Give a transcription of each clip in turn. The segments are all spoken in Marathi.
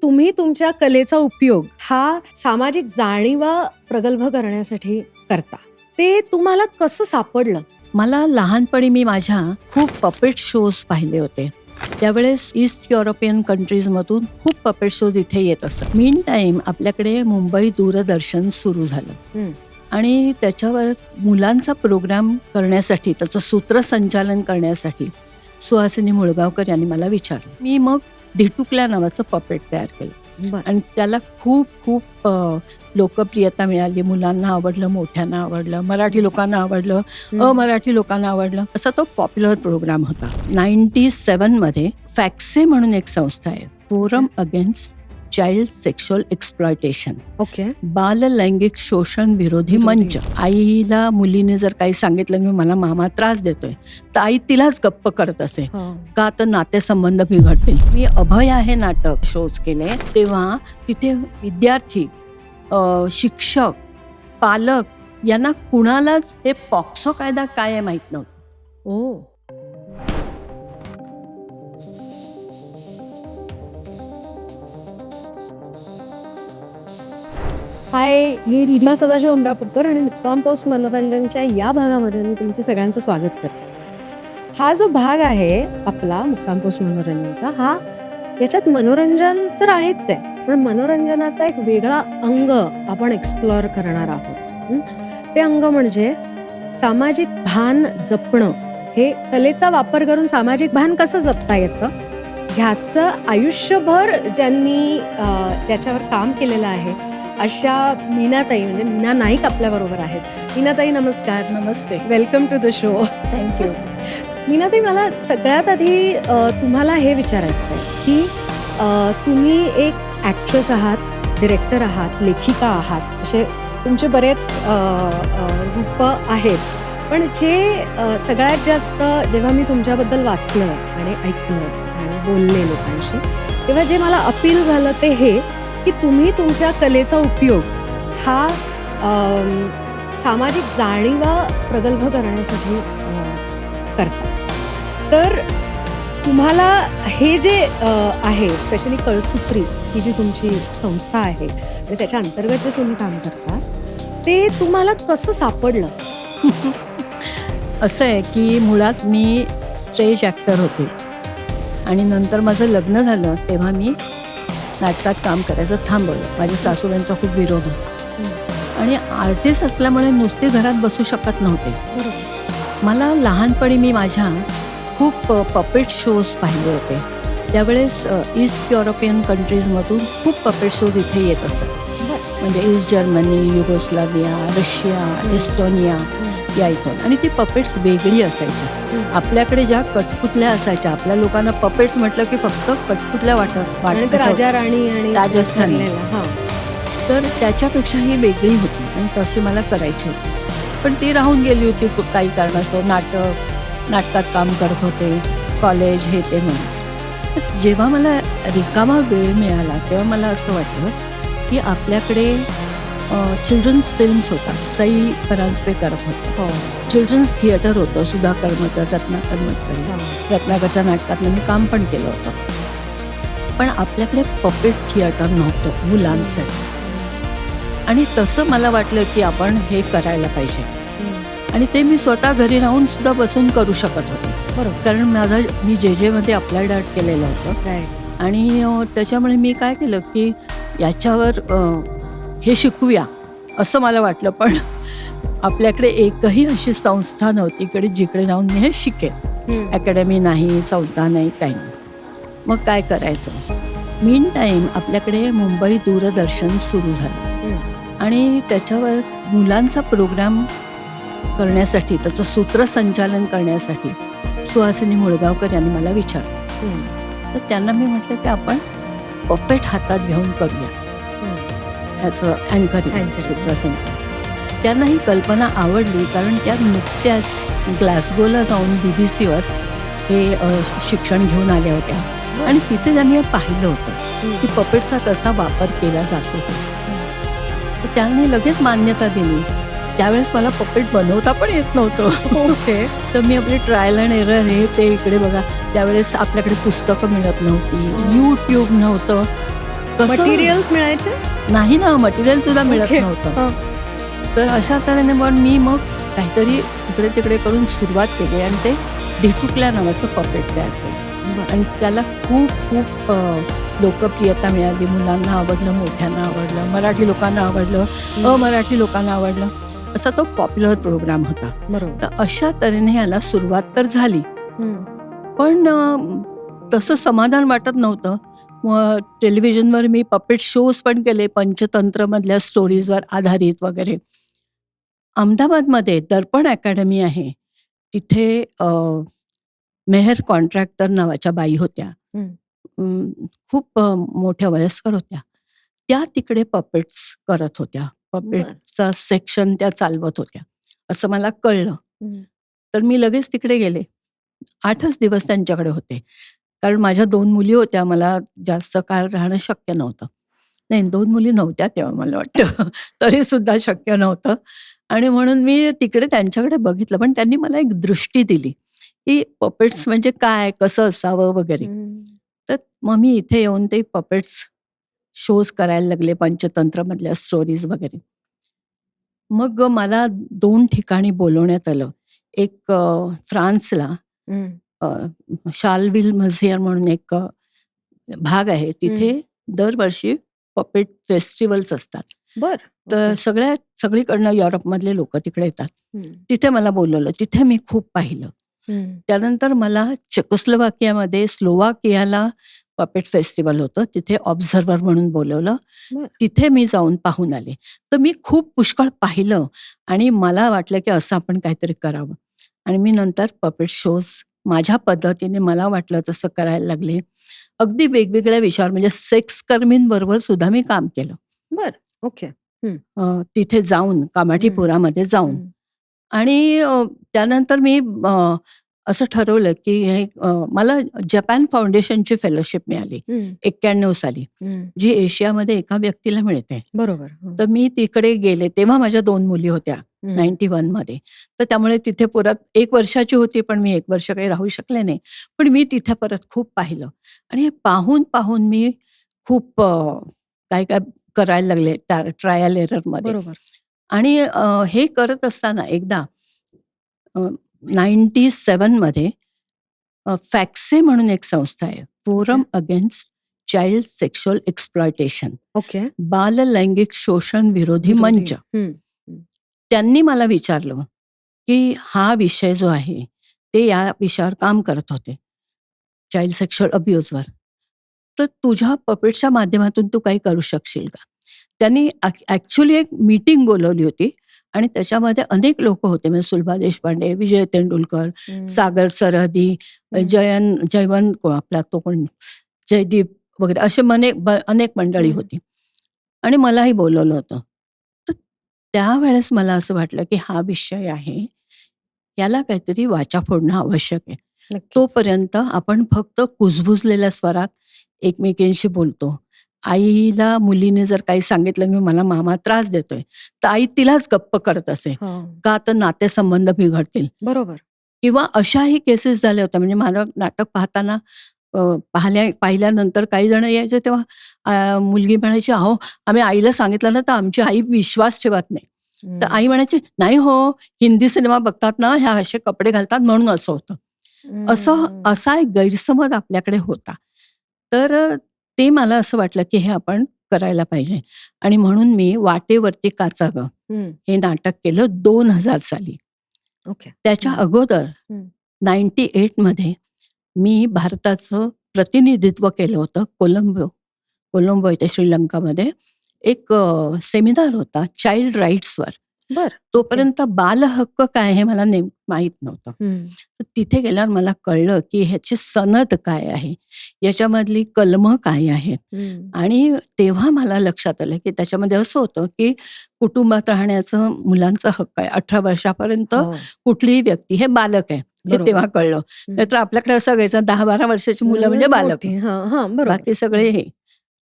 तुम्ही तुमच्या कलेचा उपयोग हा सामाजिक जाणीवा प्रगल्भ करण्यासाठी करता. ते तुम्हाला कसं सापडलं? मला लहानपणी मी माझ्या खूप पपेट शोज पाहिले होते. त्यावेळेस ईस्ट युरोपियन कंट्रीजमधून खूप पपेट शोज इथे येत असत. मीन टाईम आपल्याकडे मुंबई दूरदर्शन सुरू झालं आणि त्याच्यावर मुलांचा प्रोग्राम करण्यासाठी, त्याचं सूत्रसंचालन करण्यासाठी सुहासिनी मुळगावकर यांनी मला विचारलं. मी मग धिटुकल्या नावाचं पपेट तयार केलं आणि त्याला खूप खूप लोकप्रियता मिळाली. मुलांना आवडलं, मोठ्यांना आवडलं, मराठी लोकांना आवडलं, अमराठी लोकांना आवडलं. असा तो पॉप्युलर प्रोग्राम होता. 97 मध्ये फॅक्से म्हणून एक संस्था आहे, forum against child sexual exploitation, बाल लैंगिक शोषण विरोधी मंच. आईला मुलीने जर काही सांगितलं की मला मामा त्रास देतोय, तर आई तिलाच गप्प करत असे, का तर नातेसंबंध बिघडतील. मी अभय आहे नाटक शोज केले, तेव्हा तिथे विद्यार्थी, शिक्षक, पालक यांना कुणालाच हे पॉक्सो कायदा काय आहे माहित नव्हतं. हाय, मी रीमा सदाशिव अंबापूरकर आणि मुक्काम पोस्ट मनोरंजनच्या या भागामध्ये मी तुमचं सगळ्यांचं स्वागत करते. हा जो भाग आहे आपला मुक्काम पोस्ट मनोरंजनचा, याच्यात मनोरंजन तर आहेच आहे, पण मनोरंजनाचा एक वेगळा अंग आपण एक्सप्लोअर करणार आहोत. ते अंग म्हणजे सामाजिक भान जपणं. हे कलेचा वापर करून सामाजिक भान कसं जपता येतं ह्याचं आयुष्यभर ज्याच्यावर काम केलेलं आहे अशा मीनाताई, म्हणजे मीना नाईक आपल्याबरोबर आहेत. मीनाताई नमस्कार. नमस्ते, welcome to the show. Thank you. Meenatai, मला सगळ्यात आधी तुम्हाला हे विचारायचं आहे की तुम्ही एक ॲक्ट्रेस आहात, डिरेक्टर आहात, लेखिका आहात, असे तुमचे बरेच रूप आहेत. पण जे सगळ्यात जास्त जेव्हा मी तुमच्याबद्दल वाचलं आणि ऐकलं आणि बोलले लोकांशी, तेव्हा जे मला अपील झालं ते हे की तुम्ही तुमच्या कलेचा उपयोग हा सामाजिक जाणीवा प्रगल्भ करण्यासाठी करता. तर तुम्हाला हे जे आहे, स्पेशली कळसूत्री ही जी तुमची संस्था आहे आणि त्याच्या अंतर्गत जे तुम्ही काम करता, ते तुम्हाला कसं सापडलं? असं आहे की मुळात मी स्टेज ॲक्टर होते आणि नंतर माझं लग्न झालं तेव्हा मी नाटकात काम करायचं थांबवलं. माझ्या सासूबाईंचा खूप विरोध होता आणि आर्टिस्ट असल्यामुळे नुसते घरात बसू शकत नव्हते. मला लहानपणी मी माझ्या खूप पपेट शोज पाहिले होते. त्यावेळेस ईस्ट युरोपियन कंट्रीजमधून खूप पपेट शोज इथे येत असत. म्हणजे east Germany, Yugoslavia, Russia, Estonia या इथून. आणि ती पपेट्स वेगळी असायची. आपल्याकडे ज्या कटपुतल्या असायच्या, आपल्या लोकांना पपेट्स म्हटलं की फक्त कटपुतल्या वाटत, राजा राणी आणि राजस्थानी, तर त्याच्यापेक्षा ही वेगळी होती आणि तशी मला करायची होती. पण ती राहून गेली होती काही कारणास्तव. नाटकात काम करत होते, कॉलेज हे ते म्हणून. जेव्हा मला रिकामा वेळ मिळाला तेव्हा मला असं वाटलं की आपल्याकडे चिल्ड्रन्स फिल्म्स होतात. सई परांजपे करत होतं. चिल्ड्रन्स थिएटर होतं, सुधाकर मटर, रत्नाकरच्या नाटकातनं मी काम पण केलं होतं. पण आपल्याकडे पपेट थिएटर नव्हतं मुलांसाठी. आणि तसं मला वाटलं की आपण हे करायला पाहिजे. आणि ते मी स्वतः घरी राहून सुद्धा बसून करू शकत होते. बरोबर, कारण मी जे मध्ये अप्लाइड आर्ट केलेलं होतं. आणि त्याच्यामुळे मी काय केलं की याच्यावर हे शिकूया असं मला वाटलं. पण आपल्याकडे एकही अशी संस्था नव्हती जिकडे जाऊन मी हे शिकेन. अकॅडमी नाही, संस्था नाही, काही नाही. मग काय करायचं? मीन टाईम आपल्याकडे मुंबई दूरदर्शन सुरू झालं आणि त्याच्यावर मुलांचा प्रोग्राम करण्यासाठी, त्याचं सूत्रसंचालन करण्यासाठी सुहासिनी मुळगावकर यांनी मला विचारलं. तर त्यांना मी म्हटलं की आपण पपेट हातात घेऊन करूया याचं अँकरिंग, सूत्रसंचालन. त्यांना ही कल्पना आवडली, कारण त्या नुकत्याच ग्लासगोला जाऊन BBC हे शिक्षण घेऊन आल्या होत्या आणि तिथे त्यांनी पाहिलं होतं की पपेटचा कसा वापर केला जातो. तर त्यांनी लगेच मान्यता दिली. त्यावेळेस मला पपेट बनवता पण येत नव्हतं. तर मी आपले ट्रायल अँड एरर हे ते इकडे बघा. त्यावेळेस आपल्याकडे पुस्तकं मिळत नव्हती, यूट्यूब नव्हतं. कसं मटेरियल्स मिळायचे? नाही ना, मटेरियल सुद्धा मिळत ओके. नव्हतं. तर अशा तऱ्हेने पण मी मग काहीतरी इकडे तिकडे करून सुरुवात केली आणि ते ढिटुकल्या नावाचं पपेट तयार केलं आणि त्याला खूप खूप लोकप्रियता मिळाली. मुलांना आवडलं, मोठ्यांना आवडलं, मराठी लोकांना आवडलं, अमराठी लोकांना आवडलं. असा तो पॉप्युलर प्रोग्राम होता. बरोबर. तर अशा तऱ्हेने याला सुरुवात तर झाली, हम्म. पण तसं समाधान वाटत नव्हतं. मग टेलिव्हिजनवर मी पपेट शोज पण केले, पंचतंत्रमधल्या स्टोरीजवर आधारित वगैरे. अहमदाबादमध्ये दर्पण अकॅडमी आहे. तिथे मेहर कॉन्ट्रॅक्टर नावाच्या बाई होत्या. हम्म. खूप मोठ्या वयस्कर होत्या. त्या तिकडे पपेट्स करत होत्या. पपेटचा सेक्शन त्या चालवत होत्या, असं मला कळलं. हम्म. तर मी लगेच तिकडे गेले. 8च दिवस त्यांच्याकडे होते. कारण माझ्या 2 मुली होत्या. मला जास्त काळ राहणं शक्य नव्हतं. नाही, 2 मुली नव्हत्या तेव्हा मला वाटतं. तरीसुद्धा शक्य नव्हतं आणि म्हणून मी तिकडे त्यांच्याकडे बघितलं. पण त्यांनी मला एक दृष्टी दिली, की पपेट्स म्हणजे काय, कसं असावं वगैरे. तर मग मी इथे येऊन ते पपेट्स शोज करायला लागले, पंचतंत्रमधल्या स्टोरीज वगैरे. मग मला 2 ठिकाणी बोलवण्यात आलं. एक फ्रान्सला शार्लविल म्युझियम म्हणून एक भाग आहे. तिथे दरवर्षी पपेट फेस्टिवल्स असतात. बर. तर सगळीकडनं युरोपमधले लोक तिकडे येतात. तिथे मला बोलवलं. तिथे मी खूप पाहिलं. त्यानंतर मला चेकोस्लोवाकियामध्ये स्लोवाकियाला पपेट फेस्टिवल होतं. तिथे ऑब्झर्व्हर म्हणून बोलवलं. बरं. तिथे मी जाऊन पाहून आले. तर मी खूप पुष्कळ पाहिलं आणि मला वाटलं की असं आपण काहीतरी करावं आणि मी नंतर पपेट शोज माझ्या पद्धतीने मला वाटलं तसं करायला लागले. अगदी वेगवेगळ्या विषयावर म्हणजे सेक्स कर्मींबरोबर सुद्धा मी काम केलं. बर. ओके. तिथे जाऊन कामाठीपुरामध्ये जाऊन आणि त्यानंतर मी असं ठरवलं की मला जपान फाउंडेशनची फेलोशिप मिळाली 91 साली, जी एशियामध्ये एका व्यक्तीला मिळते. बरोबर. तर मी तिकडे गेले. तेव्हा माझ्या 2 मुली होत्या 91 मध्ये. तर त्यामुळे तिथे परत 1 वर्षाची होती, पण मी 1 वर्ष काही राहू शकले नाही. पण मी तिथे परत खूप पाहिलं आणि हे पाहून पाहून मी खूप काय काय करायला लागले ट्रायल एररमध्ये. बरोबर. आणि हे करत असताना एकदा 97 मध्ये फॅक्से म्हणून एक संस्था आहे, forum against child sexual exploitation, okay. बाल लैंगिक शोषण विरोधी मंच. त्यांनी मला विचारलं की हा विषय जो आहे ते या विषयावर काम करत होते, चाइल्ड सेक्शुअल अब्यूजवर. तर तुझ्या पपेट्सच्या माध्यमातून तू काही करू शकशील का? त्यांनी ॲक्च्युली एक मीटिंग बोलवली होती आणि त्याच्यामध्ये अनेक लोक होते, म्हणजे सुलभा देशपांडे, विजय तेंडुलकर, सागर सरहदी, जयवंत आपला तो कोण जयदीप वगैरे, असे अनेक मंडळी होती आणि मलाही बोलवलं होतं. तर त्यावेळेस मला असं वाटलं की हा विषय आहे, याला काहीतरी वाचा फोडणं आवश्यक आहे. तोपर्यंत आपण फक्त कुजबुजलेल्या स्वरात एकमेकींशी बोलतो. आईला मुलीने जर काही सांगितलं की मला मामा त्रास देतोय, तर आई तिलाच गप्प करत असे, का तर नातेसंबंध बिघडतील. बरोबर. किंवा अशाही केसेस झाल्या होत्या. म्हणजे मला नाटक पाहताना पाहिल्यानंतर काही जण यायचे, तेव्हा मुलगी म्हणायची, अहो आम्ही आईला सांगितलं ना तर आमची आई विश्वास ठेवत नाही. तर आई म्हणायची, नाही हो, हिंदी सिनेमा बघतात ना, ह्या असे कपडे घालतात म्हणून असं होतं. असा एक गैरसमज आपल्याकडे होता. तर ते मला असं वाटलं की हे आपण करायला पाहिजे आणि म्हणून मी वाटेवरती काचा ग हे नाटक केलं 2000 साली. ओके. त्याच्या अगोदर 98 मध्ये मी भारताचं प्रतिनिधित्व केलं होतं कोलंबो इथे श्रीलंकामध्ये. एक सेमिनार होता चाइल्ड राईट्सवर. बर. तोपर्यंत बाल हक्क काय हे मला माहीत नव्हतं. तर तिथे गेल्यावर मला कळलं की ह्याची सनद काय आहे, याच्यामधली कलमं काय आहेत. आणि तेव्हा मला लक्षात आलं की त्याच्यामध्ये असं होतं की कुटुंबात राहण्याचं मुलांचा हक्क आहे. 18 वर्षापर्यंत कुठलीही व्यक्ती हे बालक आहे, हे तेव्हा कळलं. नाहीतर आपल्याकडे असं घ्यायचं 10-12 वर्षाची मुलं म्हणजे बालक, बाकी सगळे हे.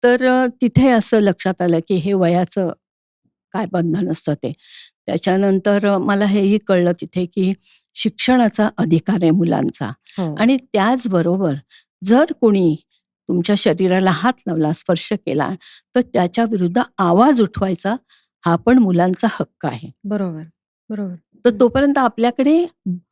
तर तिथे असं लक्षात आलं की हे वयाचं काय बंधन असतं ते. त्याच्यानंतर मला हेही कळलं तिथे की शिक्षणाचा अधिकार आहे मुलांचा. आणि त्याचबरोबर जर कोणी तुमच्या शरीराला हात लावला, स्पर्श केला, तर त्याच्या विरुद्ध आवाज उठवायचा हा पण मुलांचा हक्क आहे. बरोबर बरोबर. तर तोपर्यंत आपल्याकडे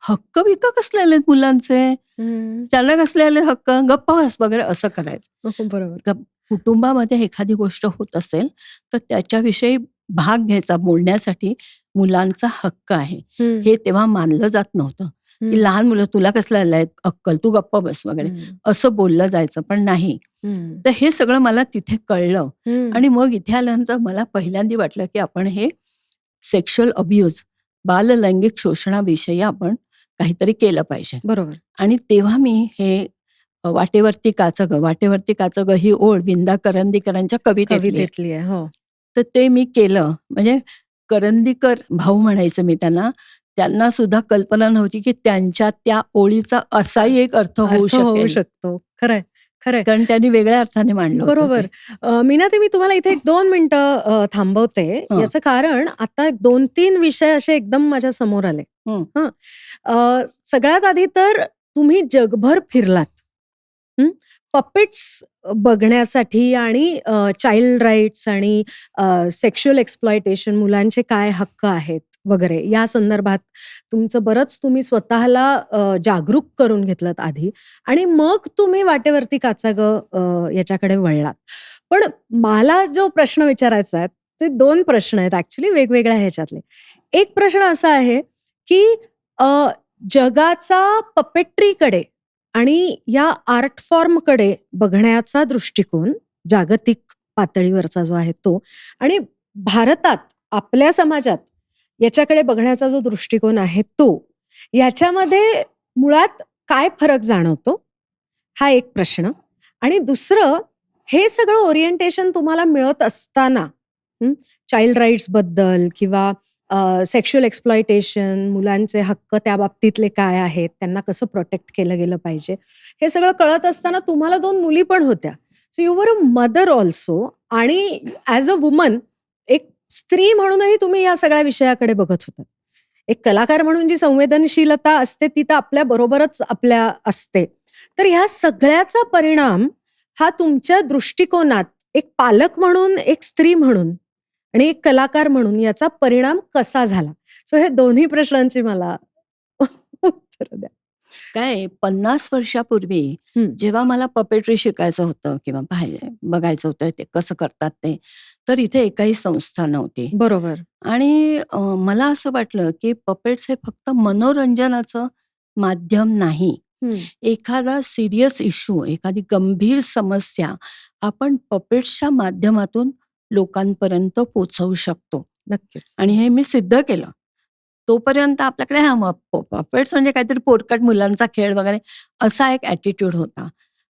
हक्क बिक्क कसले आलेत मुलांचे, हम्म. त्यांना कसले आले हक्क, गप्पा बस वगैरे असं करायचं. बरोबर. कुटुंबामध्ये एखादी गोष्ट होत असेल तर त्याच्याविषयी भाग घ्यायचा, बोलण्यासाठी मुलांचा हक्क आहे. हे तेव्हा मानलं जात नव्हतं की लहान मुलं तुला कसलं आलंय अक्कल, तू गप्पा बस वगैरे असं बोललं जायचं, पण नाही. तर हे सगळं मला तिथे कळलं आणि मग इथे आल्यानंतर मला पहिल्यांदा वाटलं की आपण हे सेक्शुअल अब्यूज, बाललैंगिक शोषणाविषयी आपण काहीतरी केलं पाहिजे. बरोबर. आणि तेव्हा मी हे वाटेवरती काचग, वाटेवरती काचग ही ओळ विंदा करंदीकरांच्या कवितेतली आहे. कवितेतली आहे. हो. तर ते मी केलं. म्हणजे करंदीकर भाऊ म्हणायचं मी त्यांना. त्यांना सुद्धा कल्पना नव्हती की त्यांच्या त्या ओळीचा असाही एक अर्थ होऊ अर्थ होऊ शकेल. शकतो. खरंय खरंय. कारण त्यांनी वेगळ्या अर्थाने मांडलं होतं बरोबर. ते. मीनाताई, मी तुम्हाला इथे 1-2 मिनिटं थांबवते. हं. याचं कारण आता 2-3 विषय असे एकदम माझ्या समोर आले. हं. सगळ्यात आधी तर तुम्ही जगभर फिरलात. पपेट्स बघण्यासाठी आणि चाइल्ड राईट्स आणि सेक्शुअल एक्सप्लॉयटेशन, मुलांचे काय हक्क आहेत वगैरे या संदर्भात तुमचं बरंच तुम्ही स्वतःला जागरूक करून घेतलत आधी आणि मग तुम्ही वाटेवरती काचा गं याच्याकडे वळलात. पण मला जो प्रश्न विचारायचा आहे ते 2 प्रश्न आहेत ऍक्च्युली वेगवेगळ्या ह्याच्यातले. एक प्रश्न असा आहे की जगाचा पपेट्रीकडे आणि या आर्ट फॉर्मकडे बघण्याचा दृष्टिकोन जागतिक पातळीवरचा जो आहे तो आणि भारतात आपल्या समाजात याच्याकडे बघण्याचा जो दृष्टिकोन आहे तो, याच्यामध्ये मुळात काय फरक जाणवतो, हा एक प्रश्न. आणि दुसरं, हे सगळं ओरिएंटेशन तुम्हाला मिळत असताना चाइल्ड राईट्स बद्दल किंवा सेक्शुअल एक्सप्लॉयटेशन, मुलांचे हक्क त्या बाबतीतले काय आहेत, त्यांना कसं प्रोटेक्ट केलं गेलं पाहिजे, हे सगळं कळत असताना तुम्हाला 2 मुली पण होत्या. So you were a mother also आणि ॲज अ वुमन, एक स्त्री म्हणूनही तुम्ही या सगळ्या विषयाकडे बघत होतात. एक कलाकार म्हणून जी संवेदनशीलता असते ती तर आपल्या बरोबरच आपल्या असते. तर ह्या सगळ्याचा परिणाम हा तुमच्या दृष्टिकोनात एक पालक म्हणून, एक स्त्री म्हणून आणि एक कलाकार म्हणून याचा परिणाम कसा झाला? सो हे दोन्ही प्रश्नांची मला उत्तर द्या. काय 50 वर्षापूर्वी जेव्हा मला पपेट्री शिकायचं होतं किंवा बघायचं होतं ते कसं करतात ते, तर इथे एकही संस्था नव्हती. बरोबर. आणि मला असं वाटलं की पपेट्स हे फक्त मनोरंजनाचं माध्यम नाही. एखादा सिरियस इश्यू, एखादी गंभीर समस्या आपण पपेट्सच्या माध्यमातून लोकांपर्यंत पोहोचवू शकतो. नक्कीच. आणि हे मी सिद्ध केलं. तोपर्यंत आपल्याकडे पपेट्स म्हणजे काहीतरी पोरकट मुलांचा खेळ वगैरे असा एक ॲटिट्यूड होता.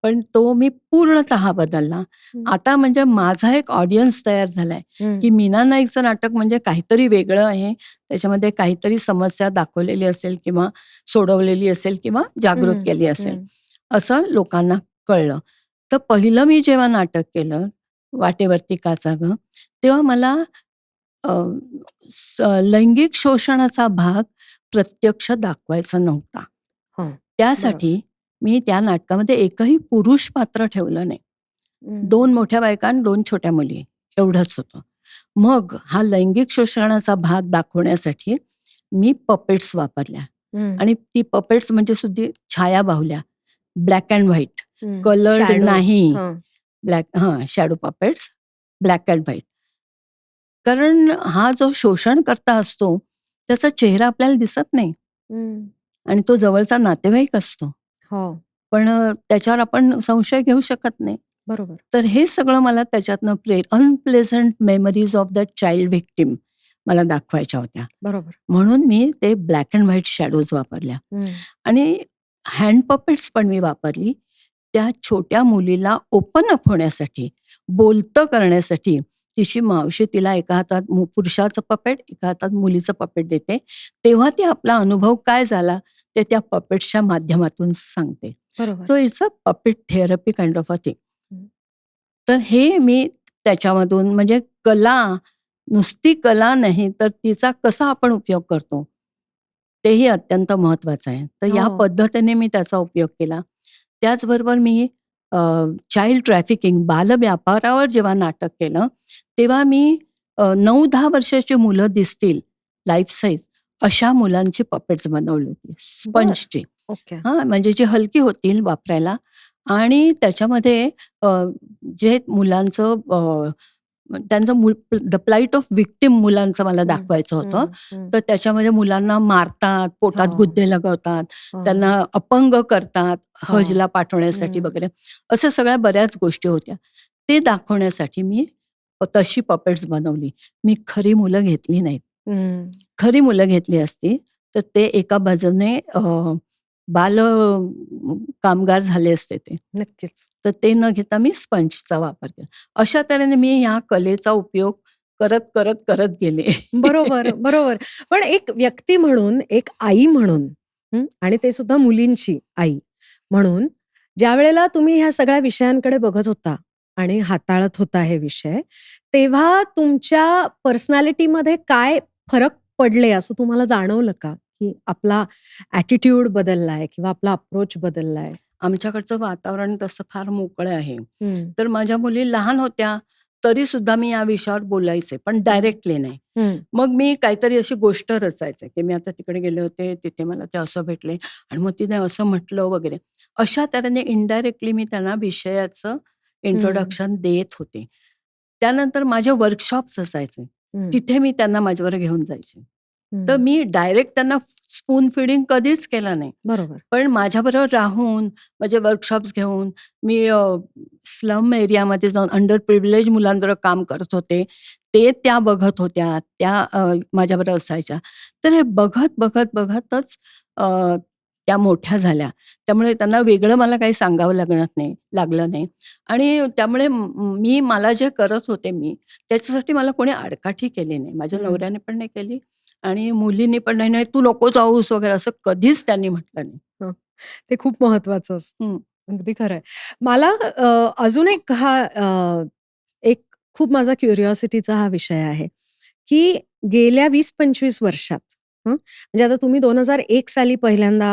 पण तो मी पूर्णतः बदलला. आता म्हणजे माझा एक ऑडियन्स तयार झालाय की मीना नाईकचं नाटक म्हणजे काहीतरी वेगळं आहे. त्याच्यामध्ये काहीतरी समस्या दाखवलेली असेल किंवा सोडवलेली असेल किंवा जागृत केली असेल, असं लोकांना कळलं. तर पहिलं मी जेव्हा नाटक केलं वाटेवरती काचा गं, तेव्हा मला लैंगिक शोषणाचा भाग प्रत्यक्ष दाखवायचा नव्हता. हं. त्यासाठी मी त्या नाटकामध्ये एकही पुरुष पात्र ठेवलं नाही. 2 मोठ्या बायका आणि 2 छोट्या मुली एवढंच होतं. मग हा लैंगिक शोषणाचा भाग दाखवण्यासाठी मी पपेट्स वापरल्या. आणि ती पपेट्स म्हणजे सुद्धा छाया बाहुल्या, black and white, coloured Shadow. नाही. हं. Shadow puppets, black and white. कारण हा जो शोषणकर्ता असतो त्याचा चेहरा आपल्याला दिसत नाही आणि तो जवळचा नातेवाईक असतो. हो. पण त्याच्यावर आपण संशय घेऊ शकत नाही. बरोबर. तर हे सगळं मला त्याच्यातनं unpleasant memories of the child victim मला दाखवायच्या होत्या. बरोबर. म्हणून मी ते ब्लॅक अँड व्हाईट शॅडोज वापरल्या. आणि हँड पपेट्स पण मी वापरली. त्या छोट्या मुलीला ओपन अप होण्यासाठी, बोलतं करण्यासाठी तिची मावशी तिला एका हातात पुरुषाचं पपेट, एका हातात मुलीचं पपेट देते. तेव्हा ती आपला अनुभव काय झाला ते त्या पपेट्सच्या माध्यमातून सांगते. बरोबर. So it's a puppet therapy kind of a thing. तर हे मी त्याच्यामधून म्हणजे कला, नुसती कला नाही तर तिचा कसा आपण उपयोग करतो तेही अत्यंत महत्वाचं आहे. तर या हो. पद्धतीने मी त्याचा उपयोग केला. त्याचबरोबर मी चाइल्ड ट्रॅफिकिंग, बालव्यापारावर जेव्हा नाटक केलं, तेव्हा मी 9-10 वर्षाची मुलं दिसतील लाईफ साईज अशा मुलांची पपेट्स बनवली होती, स्पंजची. ओके. म्हणजे जी हलकी होतील वापरायला आणि त्याच्यामध्ये जे मुलांचं त्यांचं द प्लाइट ऑफ व्हिक्टिम मुलांचं मला दाखवायचं होतं. तर त्याच्यामध्ये मुलांना मारतात, पोटात हां. गुद्दे लगवतात, हां. त्यांना अपंग करतात हां. हजला पाठवण्यासाठी हं. वगैरे. असं सगळ्या बऱ्याच गोष्टी होत्या. ते दाखवण्यासाठी मी तशी पपेट्स बनवली. मी खरी मुलं घेतली नाहीत. हं. खरी मुलं घेतली असती, तर ते एका बाजूने बाल कामगार झाले असते ते. नक्कीच. तर ते न घेता मी स्पंजचा वापर केला. अशा तऱ्हेने मी ह्या कलेचा उपयोग करत गेले. बरोबर, बरोबर. पण एक व्यक्ती म्हणून, एक आई म्हणून आणि ते सुद्धा मुलींची आई म्हणून, ज्यावेळेला तुम्ही ह्या सगळ्या विषयांकडे बघत होता आणि हाताळत होता हे विषय, तेव्हा तुमच्या पर्सनॅलिटीमध्ये काय फरक पडले असं तुम्हाला जाणवलं का? की आपला ॲटिट्यूड बदललाय किंवा आपला अप्रोच बदललाय? आमच्याकडचं वातावरण तसं फार मोकळं आहे. हं. तर माझ्या मुली लहान होत्या, तरी सुद्धा मी या विषयावर बोलायचे, पण डायरेक्टली नाही. हं. मग मी काहीतरी अशी गोष्ट रचायचे, की मी आता तिकडे गेले होते, तिथे मला ते असं भेटले आणि मग तिने असं म्हटलं वगैरे. अशा तऱ्हेने इनडायरेक्टली मी त्यांना विषयाचं हं. इंट्रोडक्शन देत होते. त्यानंतर माझे वर्कशॉप्स असायचे. हं. तिथे मी त्यांना माझ्याबरोबर घेऊन जायचे. तर हं. मी डायरेक्ट त्यांना स्पून फीडिंग कधीच केलं नाही. बरोबर. पण माझ्याबरोबर राहून, माझे वर्कशॉप्स घेऊन मी स्लम एरियामध्ये जाऊन अंडर प्रिव्हिलेज मुलांबरोबर काम करत होते. ते त्या बघत होत्या, त्या माझ्याबरोबर असायच्या. तर हे बघतच त्या मोठ्या झाल्या. त्यामुळे त्यांना वेगळं मला काही सांगावं लागलं नाही आणि त्यामुळे मी मला जे करत होते मी, त्याच्यासाठी मला कोणी आडकाठी केली नाही. माझ्या हं. नवऱ्याने पण नाही केली आणि मुलींनी पण नाही, "नाही, तू नको जाऊस" वगैरे असं कधीच त्यांनी म्हटलं नाही. हं. ते खूप महत्वाचं असतं. हं. अगदी खरं आहे. मला अजून एक एक खूप माझा क्युरिओसिटीचा हा विषय आहे, की गेल्या 20-25 वर्षात म्हणजे आता तुम्ही 2001 साली पहिल्यांदा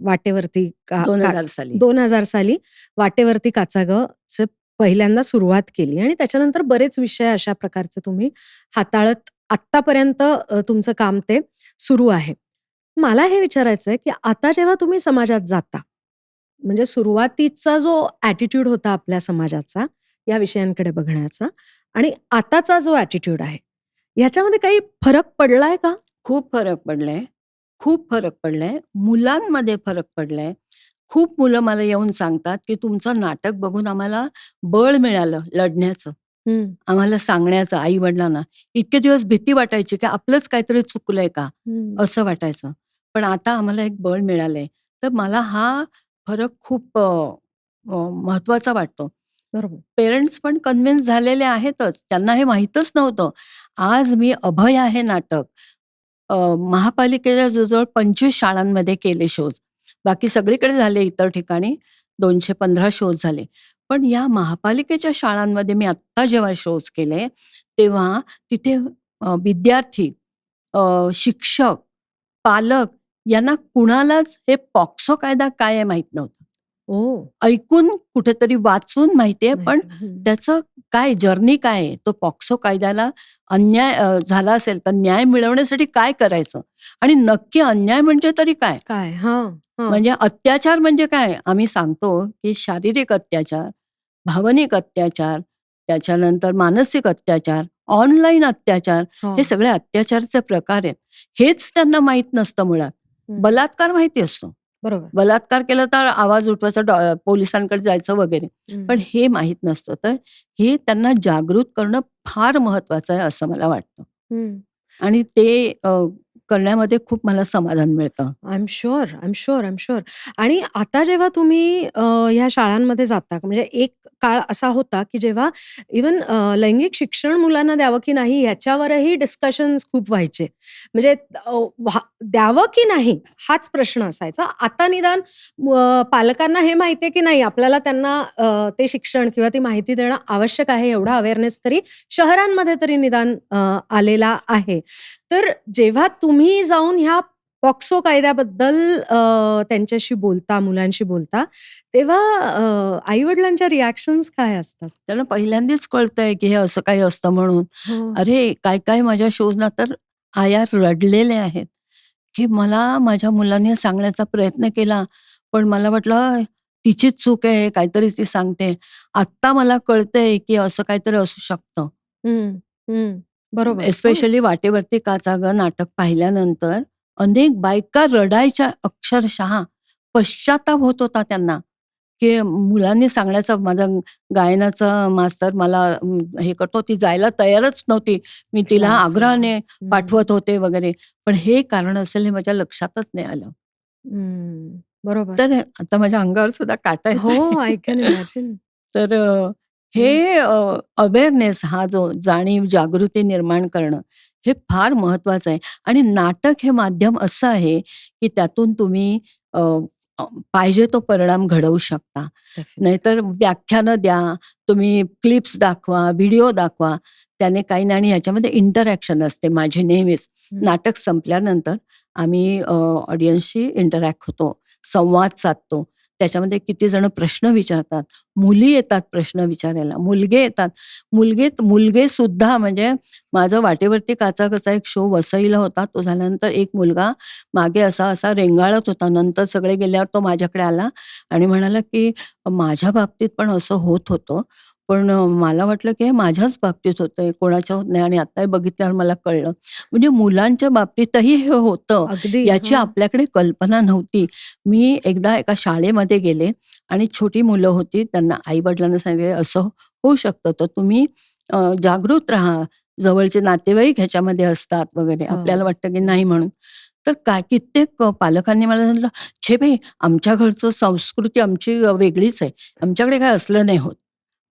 वाटेवरती 2000 साली. 2000 साली वाटेवरती काचागंचं पहिल्यांदा सुरुवात केली आणि त्याच्यानंतर बरेच विषय अशा प्रकारचे तुम्ही हाताळत आत्तापर्यंत तुमचं काम ते सुरू आहे. मला हे विचारायचंय, की आता जेव्हा तुम्ही समाजात जाता, म्हणजे सुरुवातीचा जो ॲटिट्यूड होता आपल्या समाजाचा, या विषयांकडे बघण्याचा आणि आताचा जो ॲटिट्यूड आहे, ह्याच्यामध्ये काही फरक पडलाय का? खूप फरक पडलाय. खूप फरक पडलाय. मुलांमध्ये फरक पडलाय. खूप मुलं मला येऊन सांगतात, की तुमचं नाटक बघून आम्हाला बळ मिळालं लढण्याचं. हं. आम्हाला सांगण्याचं आई-वडिलांना. इतके दिवस भीती वाटायची, की आपलंच काहीतरी चुकलंय का? हं. असं वाटायचं. पण आता आम्हाला एक बळ मिळालंय. तर मला हा फरक खूप महत्वाचा वाटतो. बरोबर. पेरेंट्स पण कन्विन्स झालेले आहेतच. त्यांना हे माहीतच नव्हतं. आज मी अभय आहे नाटक महापालिकेच्या जवळ-जवळ 25 शाळांमध्ये केले शोज. बाकी सगळीकडे झाले इतर ठिकाणी 215 शोज झाले. पण या महापालिकेच्या शाळांमध्ये मी आत्ता जेव्हा शोज केले, तेव्हा तिथे विद्यार्थी, शिक्षक, पालक यांना कुणालाच हे पॉक्सो कायदा काय आहे माहीत नव्हतं. ओह! ऐकून कुठेतरी वाचून माहितीये, पण माहिती. हं. त्याचं काय जर्नी काय आहे? तो पॉक्सो कायद्याला अन्याय झाला असेल तर न्याय मिळवण्यासाठी काय करायचं? आणि नक्की अन्याय म्हणजे तरी काय? काय? हां, हां. म्हणजे अत्याचार म्हणजे काय? आम्ही सांगतो, की शारीरिक अत्याचार, भावनिक अत्याचार, त्याच्यानंतर मानसिक अत्याचार, ऑनलाईन अत्याचार, हो. हे सगळे अत्याचारचे प्रकार आहेत. हेच त्यांना माहीत नसतं मुळात. हं. बलात्कार माहिती असतो. बरोबर. बलात्कार केला तर आवाज उठवायचा, पोलिसांकडे जायचं वगैरे. हं. पण हे माहीत नसतं. तर हे त्यांना जागृत करणं फार महत्वाचं आहे असं मला वाटतं. हं. आणि ते करण्यामध्ये खूप मला समाधान मिळतं. I am sure. आणि आता जेव्हा तुम्ही ह्या शाळांमध्ये जाता, म्हणजे एक काळ असा होता, की जेव्हा इव्हन लैंगिक शिक्षण मुलांना द्यावं की नाही ह्याच्यावरही डिस्कशन्स खूप व्हायचे. म्हणजे द्यावं की नाही हाच प्रश्न असायचा. आता निदान पालकांना हे माहिती आहे की नाही आपल्याला त्यांना ते शिक्षण किंवा ती माहिती देणं आवश्यक आहे एवढा अवेअरनेस तरी शहरांमध्ये तरी निदान आलेला आहे. तर जेव्हा तुम्ही जाऊन ह्या पॉक्सो कायद्याबद्दल त्यांच्याशी बोलता, मुलांशी बोलता, तेव्हा आई-वडिलांच्या रिएक्शन्स काय असतात? त्यांना पहिल्यांदाच कळतंय की हे असं काही असतं म्हणून. हो. अरे, काय-काय माझ्या शोजना तर आया रडलेल्या आहेत, की मला माझ्या मुलाने सांगण्याचा प्रयत्न केला, पण मला वाटलं तिचीच चूक आहे, काहीतरी ती सांगते. आत्ता मला कळतंय की असं काहीतरी असू शकतं. हं, हं. बरोबर. हो. एस्पेशली वाटेवरती काचा गं नाटक पाहिल्यानंतर अनेक बायका रडायच्या अक्षरशः. पश्चात्ताप होत होता त्यांना, की मुलांनी सांगण्याचा माझा गायनाचा मास्तर मला हे करतो, ती जायला तयारच नव्हती. मी तिला क्लासला. आग्रहाने हं, पाठवत होते वगैरे. पण हे कारण असेल हे माझ्या लक्षातच नाही आलं. हं. बरोबर. तर आता माझ्या अंगावर सुद्धा काटा हो, येतोय. I can imagine. तर हं. हे अवेअरनेस हा जो जाणीव, जागृती निर्माण करणं, हे फार महत्वाचं आहे. आणि नाटक हे माध्यम असं आहे, की त्यातून तुम्ही अ, अ, पाहिजे तो परिणाम घडवू शकता. डेफिनेटली. नाहीतर व्याख्यानं द्या, तुम्ही क्लिप्स दाखवा, व्हिडिओ दाखवा, त्याने काही नाही. आणि ह्याच्यामध्ये इंटरॅक्शन असते माझी नेहमीच. हं. नाटक संपल्यानंतर आम्ही ऑडियन्सशी इंटरॅक्ट होतो, संवाद साधतो. त्याच्यामध्ये किती जण प्रश्न विचारतात. मुली येतात प्रश्न विचारायला, मुलगे येतात. मुलगे सुद्धा म्हणजे माझं वाटेवरती काचा कसा एक शो वसईला होता. तो झाल्यानंतर एक मुलगा मागे असा रेंगाळत होता. नंतर सगळे गेल्यावर तो माझ्याकडे आला आणि म्हणाला, की "माझ्या बाबतीत पण असं होत होतं. पण मला वाटलं, की हे माझ्याच बाबतीत होतंय, कोणाच्या होत नाही आणि आता हे बघितल्यावर मला कळलं." म्हणजे मुलांच्या बाबतीतही हे होतं, अगदी. याची हां. आपल्याकडे कल्पना नव्हती. मी एकदा एका शाळेमध्ये गेले आणि छोटी मुलं होती. त्यांना आई-वडिलांना सांगितले, "असं होऊ शकतं, तर तुम्ही जागृत राहा. जवळचे नातेवाईक ह्याच्यामध्ये असतात वगैरे." हो, आपल्याला वाटतं की हो. नाही म्हणून. तर काय कित्येक पालकांनी मला सांगितलं, "छे बाई, आमच्या घरचं संस्कृती आमची वेगळीच आहे. आमच्याकडे काय असलं नाही होत."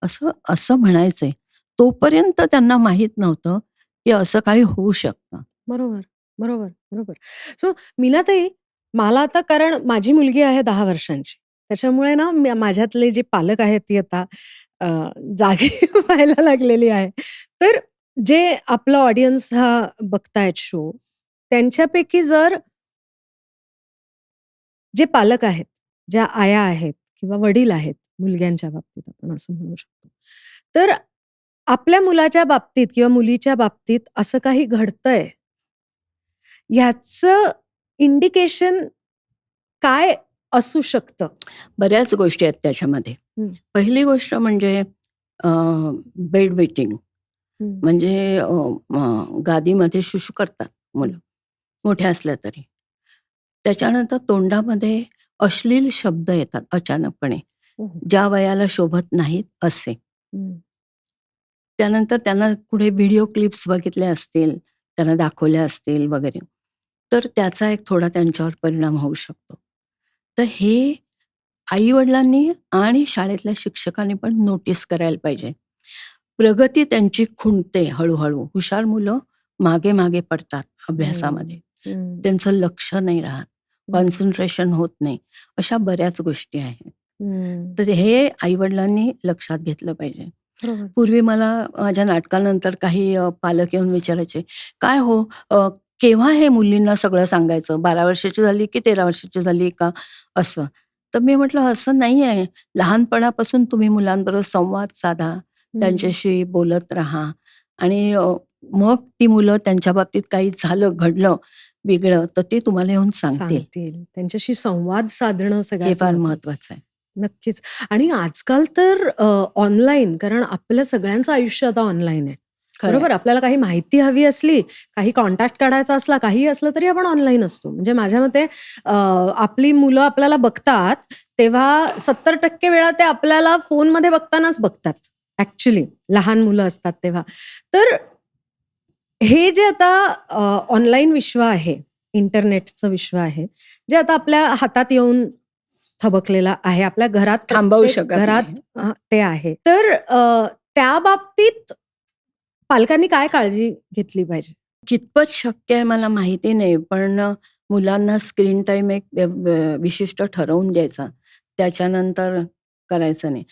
असं असं म्हणायचंय. तोपर्यंत त्यांना माहीत नव्हतं, की असं काही होऊ शकतं. बरोबर, बरोबर, बरोबर. सो मीनाताई, मला आता कारण माझी मुलगी आहे 10 वर्षांची. त्याच्यामुळे ना माझ्यातले जे पालक आहेत ती आता अ, जागी व्हायला लागलेली आहे. तर जे आपला ऑडियन्स हा बघतायत शो, त्यांच्यापैकी जर जे पालक आहेत, ज्या आया आहेत किंवा वडील आहेत, मुलग्यांच्या बाबतीत आपण असं म्हणू शकतो. तर आपल्या मुलाच्या बाबतीत किंवा मुलीच्या बाबतीत असं काही घडतंय, ह्याचं इंडिकेशन काय असू शकतं? बऱ्याच गोष्टी आहेत त्याच्यामध्ये. हं, पहिली गोष्ट म्हणजे बेड वेटिंग हं. म्हणजे गादीमध्ये शुशू करतात हं. मुलं, मोठ्या असल्या तरी. त्याच्यानंतर तोंडामध्ये अश्लील शब्द येतात अचानकपणे, हो, हो. ज्या वयाला शोभत नाहीत असे. हं. त्यानंतर त्यांना कुठे व्हिडिओ क्लिप्स बघितल्या असतील, त्यांना दाखवल्या असतील वगैरे, तर त्याचा एक थोडा त्यांच्यावर परिणाम होऊ शकतो. तर हे आई-वडिलांनी आणि शाळेतल्या शिक्षकांनी पण नोटीस करायला पाहिजे. प्रगती त्यांची खुंटते हळू-हळू. हुशार मुलं मागे-मागे पडतात हं, अभ्यासामध्ये. हं, त्यांचं लक्ष नाही राहत. हं, कॉन्सन्ट्रेशन होत नाही. अशा बऱ्याच गोष्टी आहेत. हं. तर हे आई-वडिलांनी लक्षात घेतलं पाहिजे. बरोबर. पूर्वी मला माझ्या नाटकानंतर काही पालक येऊन विचारायचे, "काय हो केव्हा हे मुलींना सगळं सांगायचं? 12 वर्षाची झाली की 13 वर्षाची झाली का?" असं. तर मी म्हटलं, "असं नाही आहे. लहानपणापासून तुम्ही मुलांबरोबर संवाद साधा, हं. त्यांच्याशी बोलत राहा आणि मग ती मुलं त्यांच्या बाबतीत काही झालं, घडलं वेगळं, तर ते तुम्हाला येऊन सांगतील." सांगतील. त्यांच्याशी संवाद साधणं हे सगळ्यात फार महत्वाचं. महत्वाचं आहे. नक्कीच. आणि आजकाल तर ऑनलाईन कारण आपलं सगळ्यांचं आयुष्य आता ऑनलाईन आहे. खरं आहे. बरोबर? आपल्याला काही माहिती हवी असली, काही कॉन्टॅक्ट काढायचा असला, काहीही असलं तरी आपण ऑनलाईन असतो. म्हणजे माझ्या मते आपली मुलं आपल्याला बघतात, तेव्हा 70% वेळा ते आपल्याला फोनमध्ये बघतानाच बघतात. ॲक्चुअली लहान मुलं असतात तेव्हा. तर हे जे आता ऑनलाईन विश्व आहे, इंटरनेटचं विश्व आहे, जे आता आपल्या हातात येऊन थबकलेलं आहे. आपल्या घरात थांबवू प्रत्येक शकत नाही. घरात ते आहे. तर त्या बाबतीत पालकांनी काय काळजी घेतली पाहिजे? कितपत शक्य आहे मला माहिती नाही. पण मुलांना स्क्रीन टाईम एक विशिष्ट ठरवून द्यायचा. त्याच्यानंतर करायचं नाही.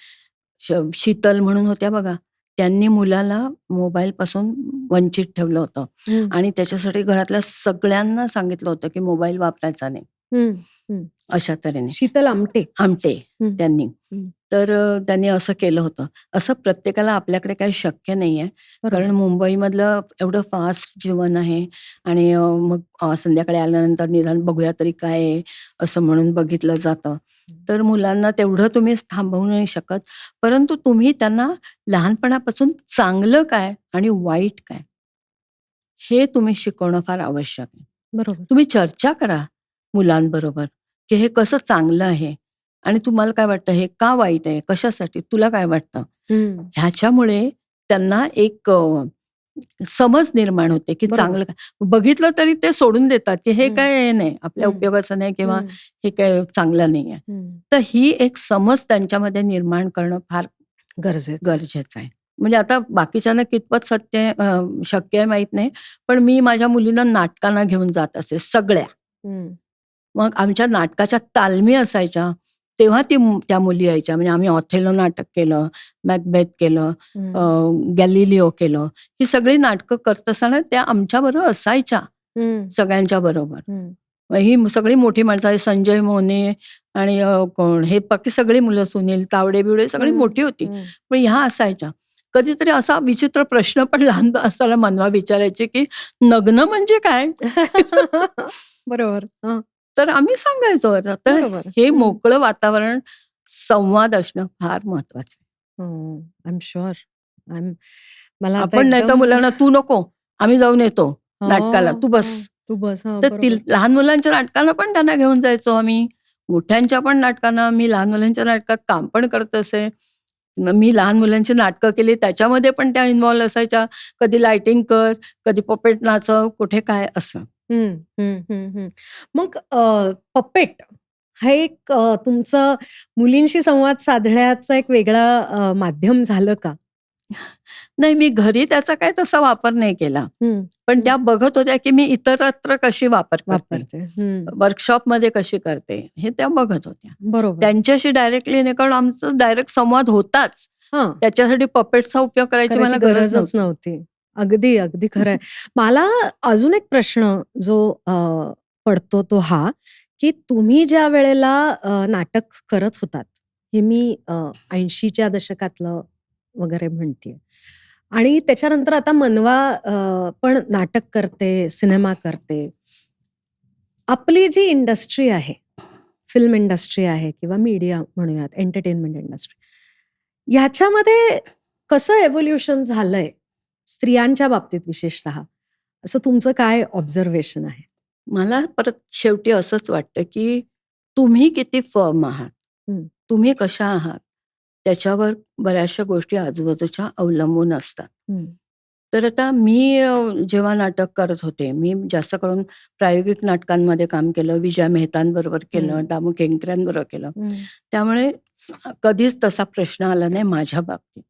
शीतल म्हणून होत्या बघा, त्यांनी मुलाला मोबाईलपासून वंचित ठेवलं होतं हं, आणि त्याच्यासाठी घरातल्या सगळ्यांना सांगितलं होतं की मोबाईल वापरायचा नाही, हं, हं. अशा तऱ्हेने. शीतल आमटे. आमटे हं, त्यांनी. हं. तर त्यांनी असं केलं होतं. असं प्रत्येकाला आपल्याकडे काही शक्य नाहीये. बरोबर. कारण मुंबईमधलं एवढं फास्ट जीवन आहे आणि मग संध्याकाळी आल्यानंतर निदान बघूया तरी काय आहे, असं म्हणून बघितलं जातं. तर मुलांना तेवढं तुम्ही थांबवू नाही शकत. परंतु तुम्ही त्यांना लहानपणापासून चांगलं काय आणि वाईट काय, हे तुम्ही शिकवणं फार आवश्यक आहे. बरोबर. तुम्ही चर्चा करा मुलांबरोबर, की हे कसं चांगलं आहे आणि तुम्हाला काय वाटतं, हे का वाईट आहे, कशासाठी, तुला काय वाटतं? हं. ह्याच्यामुळे त्यांना एक समज निर्माण होते, की बरोबर. चांगलं काय. बघितलं तरी ते सोडून देतात, की हे हं. काय हे नाही, आपल्या हं. उपयोगाचं नाही किंवा हं, हे काय चांगलं नाहीये. हं. तर ही एक समज त्यांच्यामध्ये निर्माण करणं फार गरजेचं आहे. गरजेचं आहे. म्हणजे आता बाकीच्यांना कितपत शक्य आहे माहीत नाही. पण मी माझ्या मुलींना नाटकांना घेऊन जात असे सगळ्या. हं. मग आमच्या नाटकाच्या तालमी असायच्या, तेव्हा त्या मुली यायच्या. म्हणजे आम्ही ऑथेलो नाटक केलं, मॅकबेथ केलं, हं. गॅलिलिओ केलं. ही सगळी नाटकं करत असताना त्या आमच्याबरोबर असायच्या हं. सगळ्यांच्या बरोबर. हं. मग ही सगळी मोठी माणसं आहे, संजय मोने आणि कोण हे बाकी सगळी मुलं, सुनील तावडे-बिवडे सगळी हं. मोठी होती. हं. पण ह्या असायच्या. कधीतरी असा विचित्र प्रश्न पण लहान असताना मनवा विचारायचे, की "नग्न म्हणजे काय?" बरोबर. हां. तर आम्ही सांगायचो. तर बरोबर. हे हं. मोकळं वातावरण, संवाद असणं फार महत्वाचं आहे. हं. I am sure. मला आता आपण नाहीतर एकदम मुलांना, "तू नको, आम्ही जाऊन येतो नाटकाला, हां, तू बस." हां. तू बस. हां, तर बरोबर. लहान मुलांच्या नाटकांना पण त्यांना घेऊन जायचो आम्ही. मोठ्यांच्या पण नाटकांना, मी लहान मुलांच्या नाटकात काम पण करत असे. मग मी लहान मुलांची नाटकं केली, त्याच्यामध्ये पण त्या इन्व्हॉल्व असायच्या. कधी लाइटिंग कर, कधी पपेट नाचव, कुठे काय असं. हं, हं, हं, हं. मग पपेट हा एक तुमचं मुलींशी संवाद साधण्याचा एक वेगळा माध्यम झालं का? नाही, मी घरी त्याचा काही तसा वापर नाही केला. हं, पण हं. त्या बघत होत्या, की मी इतरत्र कशी वापर करते. वापरते. हं. वर्कशॉपमध्ये कशी करते, हे त्या बघत होत्या. बरोबर. त्यांच्याशी डायरेक्टली नाही, कारण आमचा डायरेक्ट संवाद होताच. हां. त्याच्यासाठी पपेटचा उपयोग करायची करायची मला गरज गरजच नव्हती. नव्हती. अगदी, अगदी खरं आहे. मला अजून एक प्रश्न जो पडतो तो हा, की तुम्ही ज्या वेळेला नाटक करत होतात, हे मी 80च्या दशकातलं वगैरे म्हणतीये आणि त्याच्यानंतर आता मनवा पण नाटक करते, सिनेमा करते. आपली जी इंडस्ट्री आहे, फिल्म इंडस्ट्री आहे किंवा मीडिया म्हणूयात, एंटरटेनमेंट इंडस्ट्री, ह्याच्यामध्ये कसं एव्होल्यूशन झालंय, स्त्रियांच्या बाबतीत विशेषतः? असं तुमचं काय ऑब्झर्वेशन आहे? मला परत शेवटी असंच वाटतं, की तुम्ही किती फर्म आहात, हं. तुम्ही कशा आहात, त्याच्यावर बऱ्याचशा गोष्टी आजूबाजूच्या अवलंबून असतात. हं. तर आता मी जेव्हा नाटक करत होते, मी जास्त करून प्रायोगिक नाटकांमध्ये काम केलं, विजया मेहतांबरोबर केलं, हं. दामू केंकऱ्यांबरोबर केलं. हं. त्यामुळे कधीच तसा प्रश्न आला नाही माझ्या बाबतीत.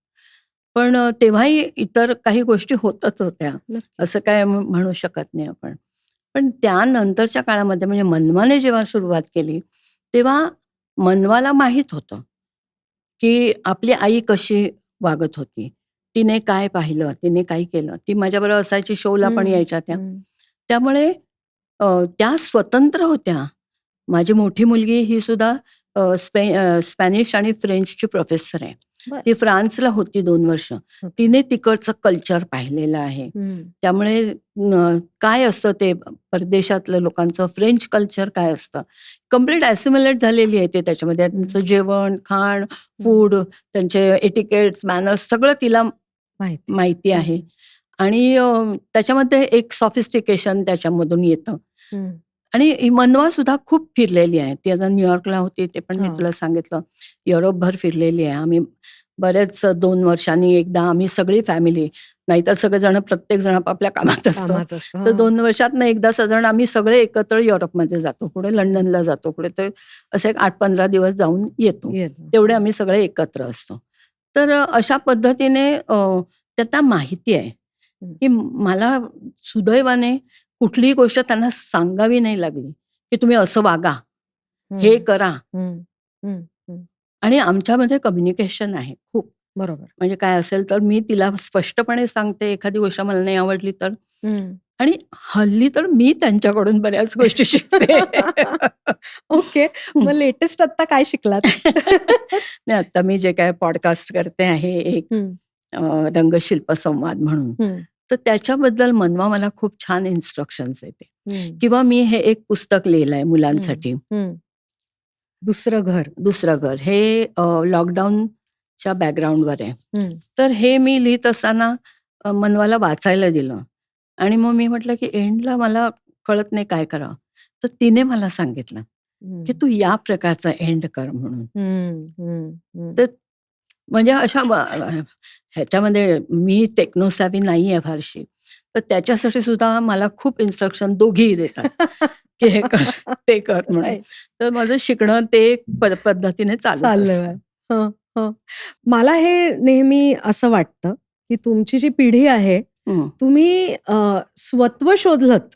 पण तेव्हाही इतर काही गोष्टी होतच होत्या. असं नक्कीच. काय म्हणू शकत नाही आपण. पण त्यानंतरच्या काळामध्ये म्हणजे मनवाने जेव्हा सुरुवात केली, तेव्हा मनवाला माहीत होतं, की आपली आई कशी वागत होती. तिने काय पाहिलं, तिने काय केलं. ती माझ्याबरोबर असायची, शोला पण हं. यायच्या त्या. हं. त्यामुळे त्या स्वतंत्र होत्या. माझी मोठी मुलगी ही सुद्धा स्पॅनिश आणि फ्रेंचची प्रोफेसर आहे. बरं. ती फ्रान्सला होती 2 वर्ष. ओके. तिने तिकडचं कल्चर पाहिलेलं आहे. हं. त्यामुळे काय असतं ते परदेशातल्या लोकांचं फ्रेंच कल्चर काय असतं, कंप्लीट ॲसिम्युलेट झालेली आहे ते त्याच्यामध्ये. हं. त्यांचं जेवण, खाण, हं. फूड, त्यांचे एटिकेट्स, मॅनर्स सगळं तिला माहिती. माहिती हं. आहे. आणि त्याच्यामध्ये एक सॉफिस्टिकेशन त्याच्यामधून येतं. हं. आणि ही मनवा सुद्धा खूप फिरलेली आहे. ती आता न्यूयॉर्कला होती, ते पण मी हां. तुला सांगितलं. युरोपभर फिरलेली आहे. आम्ही बऱ्याच 2 वर्षांनी एकदा आम्ही सगळी फॅमिली, नाहीतर सगळेजण प्रत्येकजण आपापल्या कामात असतं. कामात असतो. तर हां. 2 वर्षातनं एकदा साधारण आम्ही सगळे एकत्र युरोपमध्ये जातो. पुढे लंडनला जातो. पुढे ते असे एक 8-15 दिवस जाऊन येतो. येतो. तेवढे आम्ही सगळे एकत्र असतो. तर अशा पद्धतीने त्यांना माहिती आहे, हं. की मला सुदैवाने कुठलीही गोष्ट त्यांना सांगावी नाही लागली, की तुम्ही असं वागा, हे हं. करा. हं. हं. हं. आणि आमच्यामध्ये कम्युनिकेशन आहे खूप. बरोबर. म्हणजे काय असेल तर मी तिला स्पष्टपणे सांगते, एखादी गोष्ट मला नाही आवडली तर. हं. आणि हल्ली तर मी त्यांच्याकडून बऱ्याच गोष्टी शिकते. ओके. मग लेटेस्ट आता काय शिकलात? नाही, आता मी जे काय पॉडकास्ट करते आहे एक हं, रंगशिल्प संवाद म्हणून. हं, तर त्याच्याबद्दल मनवा मला खूप छान इन्स्ट्रक्शन्स देते. हं, किंवा मी हे एक पुस्तक लिहिलंय हं, मुलांसाठी, हं. दुसरं घर. दुसरं घर. हे लॉकडाऊनच्या बॅकग्राऊंडवर आहे. हं, तर हे मी लिहित असताना मनवाला वाचायला दिलं आणि मग मी म्हटलं, की एंडला मला कळत नाही काय करावं. तर तिने मला सांगितलं, हं, की "तू या प्रकारचा एंड कर" म्हणून. हं, हं, हं. तर म्हणजे अशा ह्याच्यामध्ये मी टेक्नो सॅव्ही नाहीये फारशी. तर त्याच्यासाठी सुद्धा मला खूप इन्स्ट्रक्शन दोघीही देतात, की हे कर, ते कर म्हणून. राइट. तर माझं शिकणं ते पद्धतीने चालूच चाललं आहे. असतं. हं, हं. मला हे नेहमी असं वाटतं, की तुमची जी पिढी आहे, हं. तुम्ही स्वत्व शोधलत,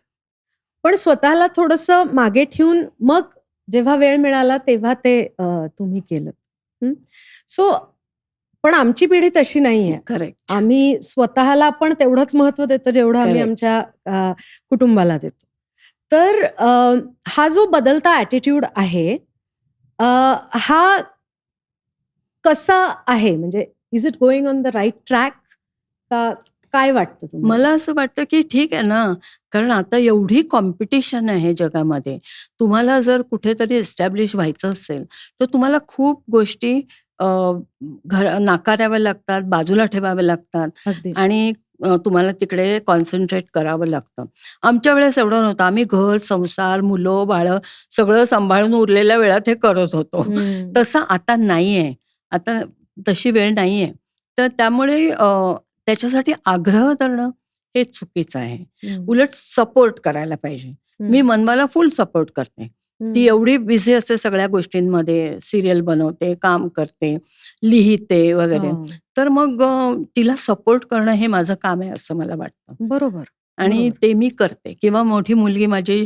पण स्वतःला थोडंसं मागे ठेवून मग जेव्हा वेळ मिळाला तेव्हा ते तुम्ही केलंत. हं. सो पण आमची पिढी तशी नाहीये. करेक्ट. आम्ही स्वतःला पण तेवढंच महत्त्व देतो जेवढं आम्ही करेक्ट. आमच्या कुटुंबाला देतो. तर हा जो बदलता ॲटिट्यूड आहे, हा कसा आहे? म्हणजे is it going on the right track का काय वाटतं तुम्हाला? मला असं वाटतं, की ठीक आहे ना, कारण आता एवढी कॉम्पिटिशन आहे जगामध्ये. तुम्हाला जर कुठेतरी एस्टॅब्लिश व्हायचं असेल, तर तुम्हाला खूप गोष्टी अ, नाकाराव्या लागतात, बाजूला ठेवाव्या लागतात अगदी. आणि तुम्हाला तिकडे कॉन्सन्ट्रेट करावं लागतं. आमच्या वेळेस एवढं नव्हतं. आम्ही घर, संसार, मुलं-बाळं सगळं सांभाळून उरलेल्या वेळात हे करत होतो. हं, तसं आता नाहीये. आता तशी वेळ नाहीये. तर त्यामुळे त्याच्यासाठी आग्रह करणं हे चुकीचं आहे. हं, उलट सपोर्ट करायला पाहिजे. मी हं, मनवाला फुल सपोर्ट करते. ती हं. एवढी बिझी असते सगळ्या गोष्टींमध्ये, सीरियल बनवते, काम करते, लिहिते वगैरे. हां. तर मग तिला सपोर्ट करणं हे माझं काम आहे असं मला वाटतं. बरोबर, आणि बरोबर. ते मी करते किंवा मोठी मुलगी माझी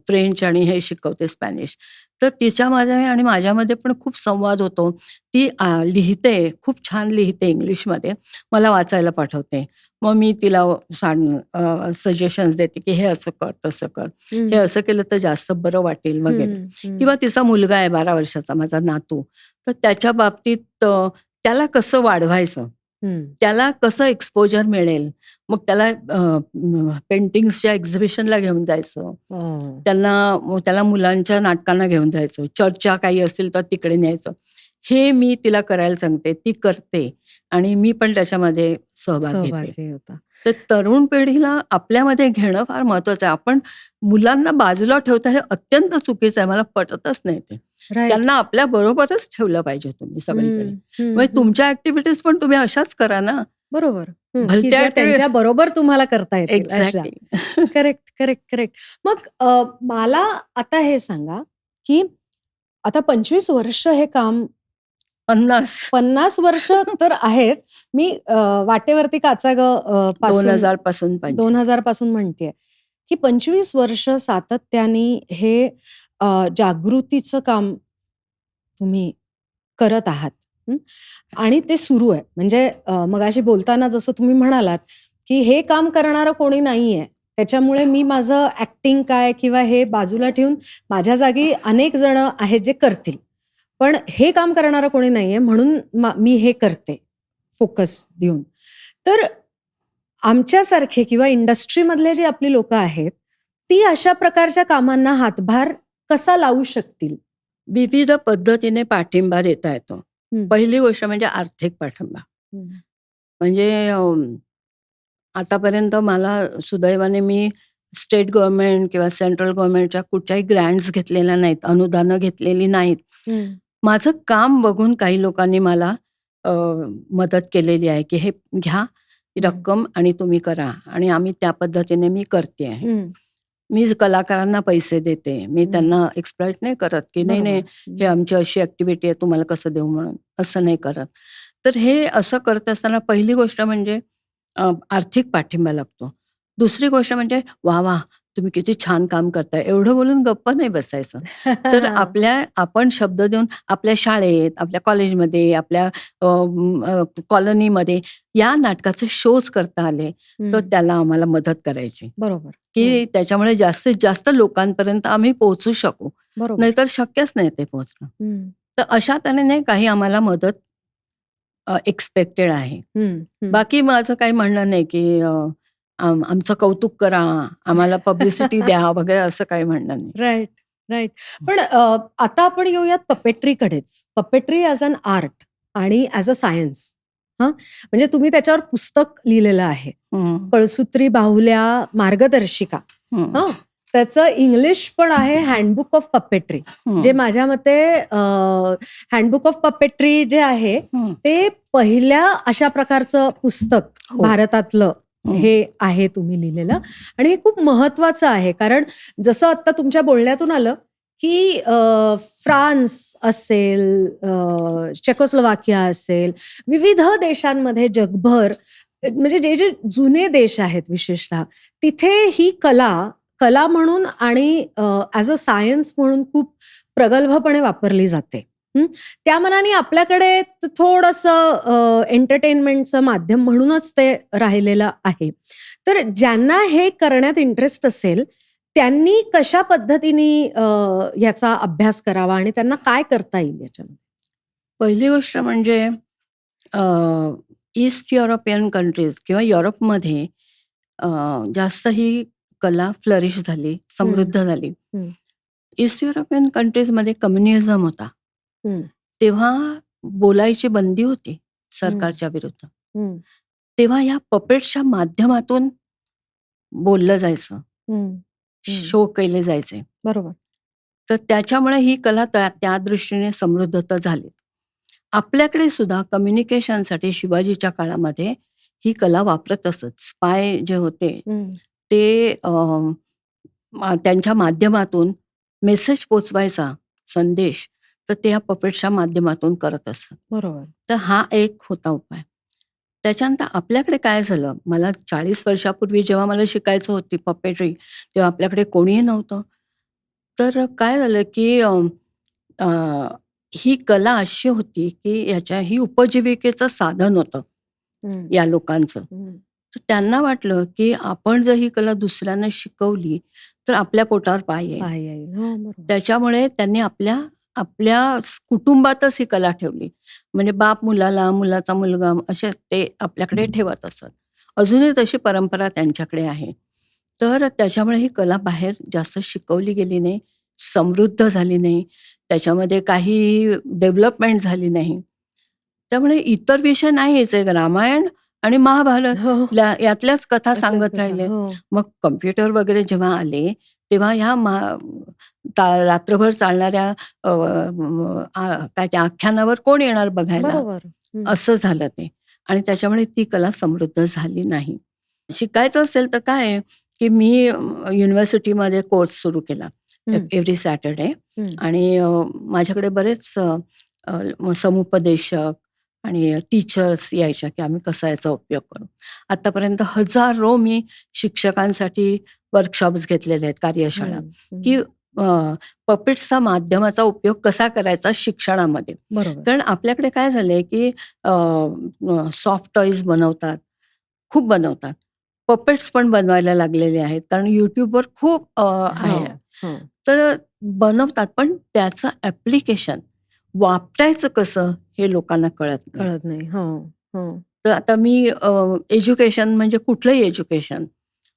फ्रेंच आणि हे शिकवते स्पॅनिश. तर तिच्यामध्ये आणि माझ्यामध्ये पण खूप संवाद होतो. ती लिहिते, खूप छान लिहिते इंग्लिशमध्ये. मला वाचायला पाठवते. मग मी तिला सजेशन्स देते, की हे असं कर, तसं कर. हे हं, असं केलं तर जास्त बरं वाटेल वगैरे. हं, हं, किंवा तिचा मुलगा आहे 12 वर्षाचा, माझा नातू. तर त्याच्या बाबतीत त्याला कसं वाढवायचं? हं. त्याला कसं एक्सपोजर मिळेल? मग त्याला पेंटिंग्सच्या एक्झिबिशनला घेऊन जायचं. हां. मग त्याला मुलांच्या नाटकांना घेऊन जायचं. चर्चा काही असेल तर तिकडे न्यायचं. हे मी तिला करायला सांगते. ती करते आणि मी पण त्याच्यामध्ये सहभाग घेते. सहभागी होता. तर तरुण पिढीला आपल्यामध्ये घेणं फार महत्वाचं आहे. आपण मुलांना बाजूला ठेवता हे अत्यंत चुकीचं आहे. मला पटतच नाही ते. राइट. त्यांना आपल्या बरोबरच ठेवलं पाहिजे तुम्ही सगळीकडे. हं, हं, म्हणजे हं. तुमच्या ॲक्टिव्हिटीज पण तुम्ही अशाच करा ना. बरोबर. की भलत्या ज्या त्यांच्या बरोबर तुम्हाला करता येतील अशा. एक्झॅक्टली. Correct, correct, correct. मग मला आता हे सांगा, की आता 25 वर्ष हे काम 50 50 वर्ष तर आहेच. मी वाटेवरती काचा गं पासून 2000 पासून 25. 2000 पासून म्हणतेय, की 25 वर्ष सातत्याने हे जागृतीचं काम तुम्ही करत आहात. हं. आणि ते सुरू आहे. म्हणजे मगाशी बोलताना जसं तुम्ही म्हणालात, की हे काम करणारं कोणी नाहीये. त्याच्यामुळे मी माझं ॲक्टिंग काय किंवा हे बाजूला ठेवून माझ्या जागी अनेक जण आहेत जे करतील. पण हे काम करणारं कोणी नाहीये म्हणून मी हे करते फोकस देऊन. तर आमच्यासारखे किंवा इंडस्ट्रीमधले जे आपली लोकं आहेत, ती अशा प्रकारच्या कामांना हातभार कसा लावू शकतील? विविध पद्धतीने पाठिंबा देता येतो. हं. पहिली गोष्ट म्हणजे आर्थिक पाठिंबा. हं. म्हणजे आतापर्यंत मला सुदैवाने मी स्टेट गव्हर्नमेंट किंवा सेंट्रल गव्हर्नमेंटच्या कुठच्याही ग्रँट्स घेतलेल्या नाहीत, अनुदानं घेतलेली नाहीत. हं. माझं काम बघून काही लोकांनी मला मदत केलेली आहे, की हे घ्या ही हं. रक्कम आणि तुम्ही करा आणि आम्ही त्या पद्धतीने मी करते आहे. हं. मी कलाकारांना पैसे देते. मी हं. त्यांना एक्सप्लॉइट नाही करत, की नाही, नाही बरोबर. हे आमची अशी ॲक्टिव्हिटी आहे तुम्हाला कसं देऊ म्हणून. असं नाही करत. तर हे असं करत असताना पहिली गोष्ट म्हणजे आर्थिक पाठिंबा लागतो. दुसरी गोष्ट म्हणजे वाह! वाह! तुम्ही किती छान काम करताय एवढं बोलून गप्प नाही बसायचं. तर आपण शब्द देऊन आपल्या शाळेत, आपल्या कॉलेजमध्ये, आपल्या कॉलनीमध्ये या नाटकाचे शोज करता आले तर हं, त्याला आम्हाला मदत करायची, बरोबर. हो, की त्याच्यामुळे जास्तीत जास्त लोकांपर्यंत आम्ही पोहोचू शकू. बरोबर. नाहीतर शक्यच नाही ते पोहोचणं. हं, तर अशा तऱ्हेने काही आम्हाला मदत एक्सपेक्टेड आहे. हं, हं. बाकी माझं काही म्हणणं नाही, की आमचं कौतुक करा, आम्हाला पब्लिसिटी द्या वगैरे असं काही म्हणणं नाही. Right, right. पण आता आपण येऊयात पपेट्रीकडेच. पपेट्री ॲज अन आर्ट आणि ॲज अ सायन्स. हां, म्हणजे तुम्ही त्याच्यावर पुस्तक लिहिलेलं आहे. हं, कळसूत्री बाहुल्या मार्गदर्शिका. हं, हां, त्याचं इंग्लिश पण आहे हँडबुक ऑफ पपेट्री. हं, जे माझ्या मते हँडबुक ऑफ पपेट्री जे आहे हं, ते पहिल्या अशा प्रकारचं पुस्तक हो. भारतातलं हं, हे आहे तुम्ही लिहिलेलं आणि हे खूप महत्वाचं आहे. कारण जसं आत्ता तुमच्या बोलण्यातून आलं, की फ्रान्स असेल, चेकोस्लोवाकिया असेल, विविध देशांमध्ये जगभर म्हणजे जे जुने देश आहेत विशेषतः, तिथे ही कला म्हणून आणि ॲज अ सायन्स म्हणून खूप प्रगल्भपणे वापरली जाते. हं. त्या मानाने आपल्याकडे थोडंसं एंटरटेनमेंटचं माध्यम म्हणूनच ते राहिलेलं आहे. तर ज्यांना हे करण्यात इंटरेस्ट असेल, त्यांनी कशा पद्धतीने याचा अभ्यास करावा आणि त्यांना काय करता येईल याच्यामध्ये? पहिली गोष्ट म्हणजे ईस्ट युरोपियन कंट्रीज किंवा युरोपमध्ये अ, जास्त ही कला फ्लरिश झाली, समृद्ध झाली. हं, ईस्ट युरोपियन कंट्रीजमध्ये कम्युनिझम होता. हं, तेव्हा बोलायची बंदी होती हं, सरकारच्या विरुद्ध. हं, तेव्हा या पपेट्सच्या माध्यमातून बोललं जायचं, हं, हं. शो केले जायचे. बरोबर. तर त्याच्यामुळे ही कला त्या दृष्टीने समृद्ध तर झाली. आपल्याकडे सुद्धा कम्युनिकेशनसाठी शिवाजीच्या काळामध्ये ही कला वापरत असत. स्पाय जे होते हं, ते त्यांच्या माध्यमातून मेसेज पोचवायचा संदेश, तर ते या पपेट्सच्या माध्यमातून करत असत. बरोबर. तर हा एक होता उपाय. त्याच्यानंतर आपल्याकडे काय झालं, मला 40 वर्षापूर्वी जेव्हा मला शिकायचं होती पपेट्री, तेव्हा आपल्याकडे कोणीही नव्हतं. तर काय झालं, की अ, ही कला अशी होती, की ही उपजीविकेचं साधन होतं हं, या लोकांचं. हं. तर त्यांना वाटलं, की आपण जर ही कला दुसऱ्यांना शिकवली, तर आपल्या पोटावर पाय येईल. पाय येईल. हो, बरोबर. त्याच्यामुळे त्यांनी आपल्या आपल्या कुटुंबातच ही कला ठेवली. म्हणजे बाप मुलाला, मुलाचा मुलगा असे ते आपल्याकडे ठेवत असत. अजूनही तशी परंपरा त्यांच्याकडे आहे. तर त्याच्यामुळे ही कला बाहेर जास्त शिकवली गेली नाही, समृद्ध झाली नाही, त्याच्यामध्ये काही डेव्हलपमेंट झाली नाही. त्यामुळे इतर विषय नाहीच आहे. रामायण आणि महाभारत हो, यातल्याच कथा असंच सांगत होतं. राहिले. हो. मग कॉम्प्युटर वगैरे जेव्हा आले, तेव्हा ह्या रात्रभर चालणाऱ्या काय त्या आख्यानावर कोण येणार बघायला? बरोबर. हं, असं झालं ते. आणि त्याच्यामुळे ती कला समृद्ध झाली नाही. शिकायचं असेल तर काय आहे, की मी युनिव्हर्सिटीमध्ये कोर्स सुरू केला हं, एव्हरी सॅटर्डे. हं. आणि माझ्याकडे बरेच समुपदेशक आणि टीचर्स यायच्या, की आम्ही कसा याचा उपयोग करू. आतापर्यंत हजारो मी शिक्षकांसाठी वर्कशॉप्स घेतलेले आहेत, कार्यशाळा, हं, हं. की पपेट्सचा माध्यमाचा उपयोग कसा करायचा शिक्षणामध्ये. बरोबर. कारण आपल्याकडे काय झालंय, की सॉफ्ट टॉयज बनवतात, खूप बनवतात. पपेट्स पण बनवायला लागलेले आहेत. कारण YouTubeवर खूप आहे. हो, हो. तर बनवतात, पण त्याचं ॲप्लिकेशन वापरायचं कसं हे लोकांना कळत नाही. कळत नाही. हो, हो. तर आता मी एज्युकेशन म्हणजे कुठलंही एज्युकेशन,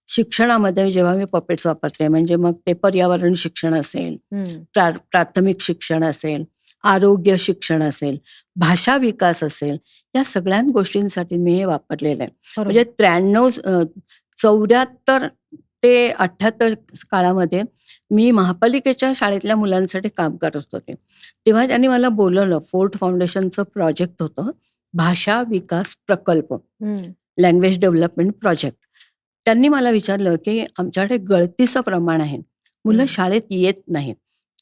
शिक्षणामध्ये जेव्हा मी पपेट्स वापरते, म्हणजे मग ते पर्यावरण शिक्षण असेल, हं. प्राथमिक शिक्षण असेल, आरोग्य शिक्षण असेल, भाषा विकास असेल, या सगळ्या गोष्टींसाठी मी हे वापरलेलं आहे. बरोबर. म्हणजे 74 ते 78 काळामध्ये मी महापालिकेच्या शाळेतल्या मुलांसाठी काम करत होते. तेव्हा त्यांनी मला बोलावलं. फोर्ट फाउंडेशनचं प्रोजेक्ट होतं, भाषा विकास प्रकल्प, हं, लँग्वेज डेव्हलपमेंट प्रोजेक्ट. त्यांनी मला विचारलं, की आमच्याकडे गळतीचं प्रमाण आहे. मुलं हं. शाळेत येत नाहीत.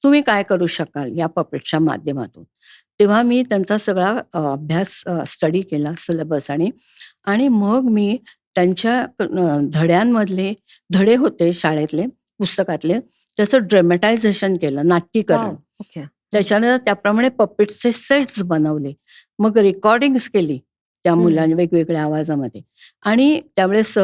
तुम्ही काय करू शकाल या पपेट्सच्या माध्यमातून? तेव्हा मी त्यांचा सगळा अभ्यास स्टडी केला सिलेबस आणि मग मी त्यांच्या धड्यांमधले धडे होते शाळेतले, पुस्तकातले, त्याचं ड्रॅमॅटायझेशन केलं, नाट्यीकरण. ओके. त्याच्यानंतर त्याप्रमाणे पपेट्सचे सेट्स बनवले. मग रेकॉर्डिंग्स केली त्या मुलांनी वेगवेगळ्या आवाजामध्ये. आणि त्यावेळेस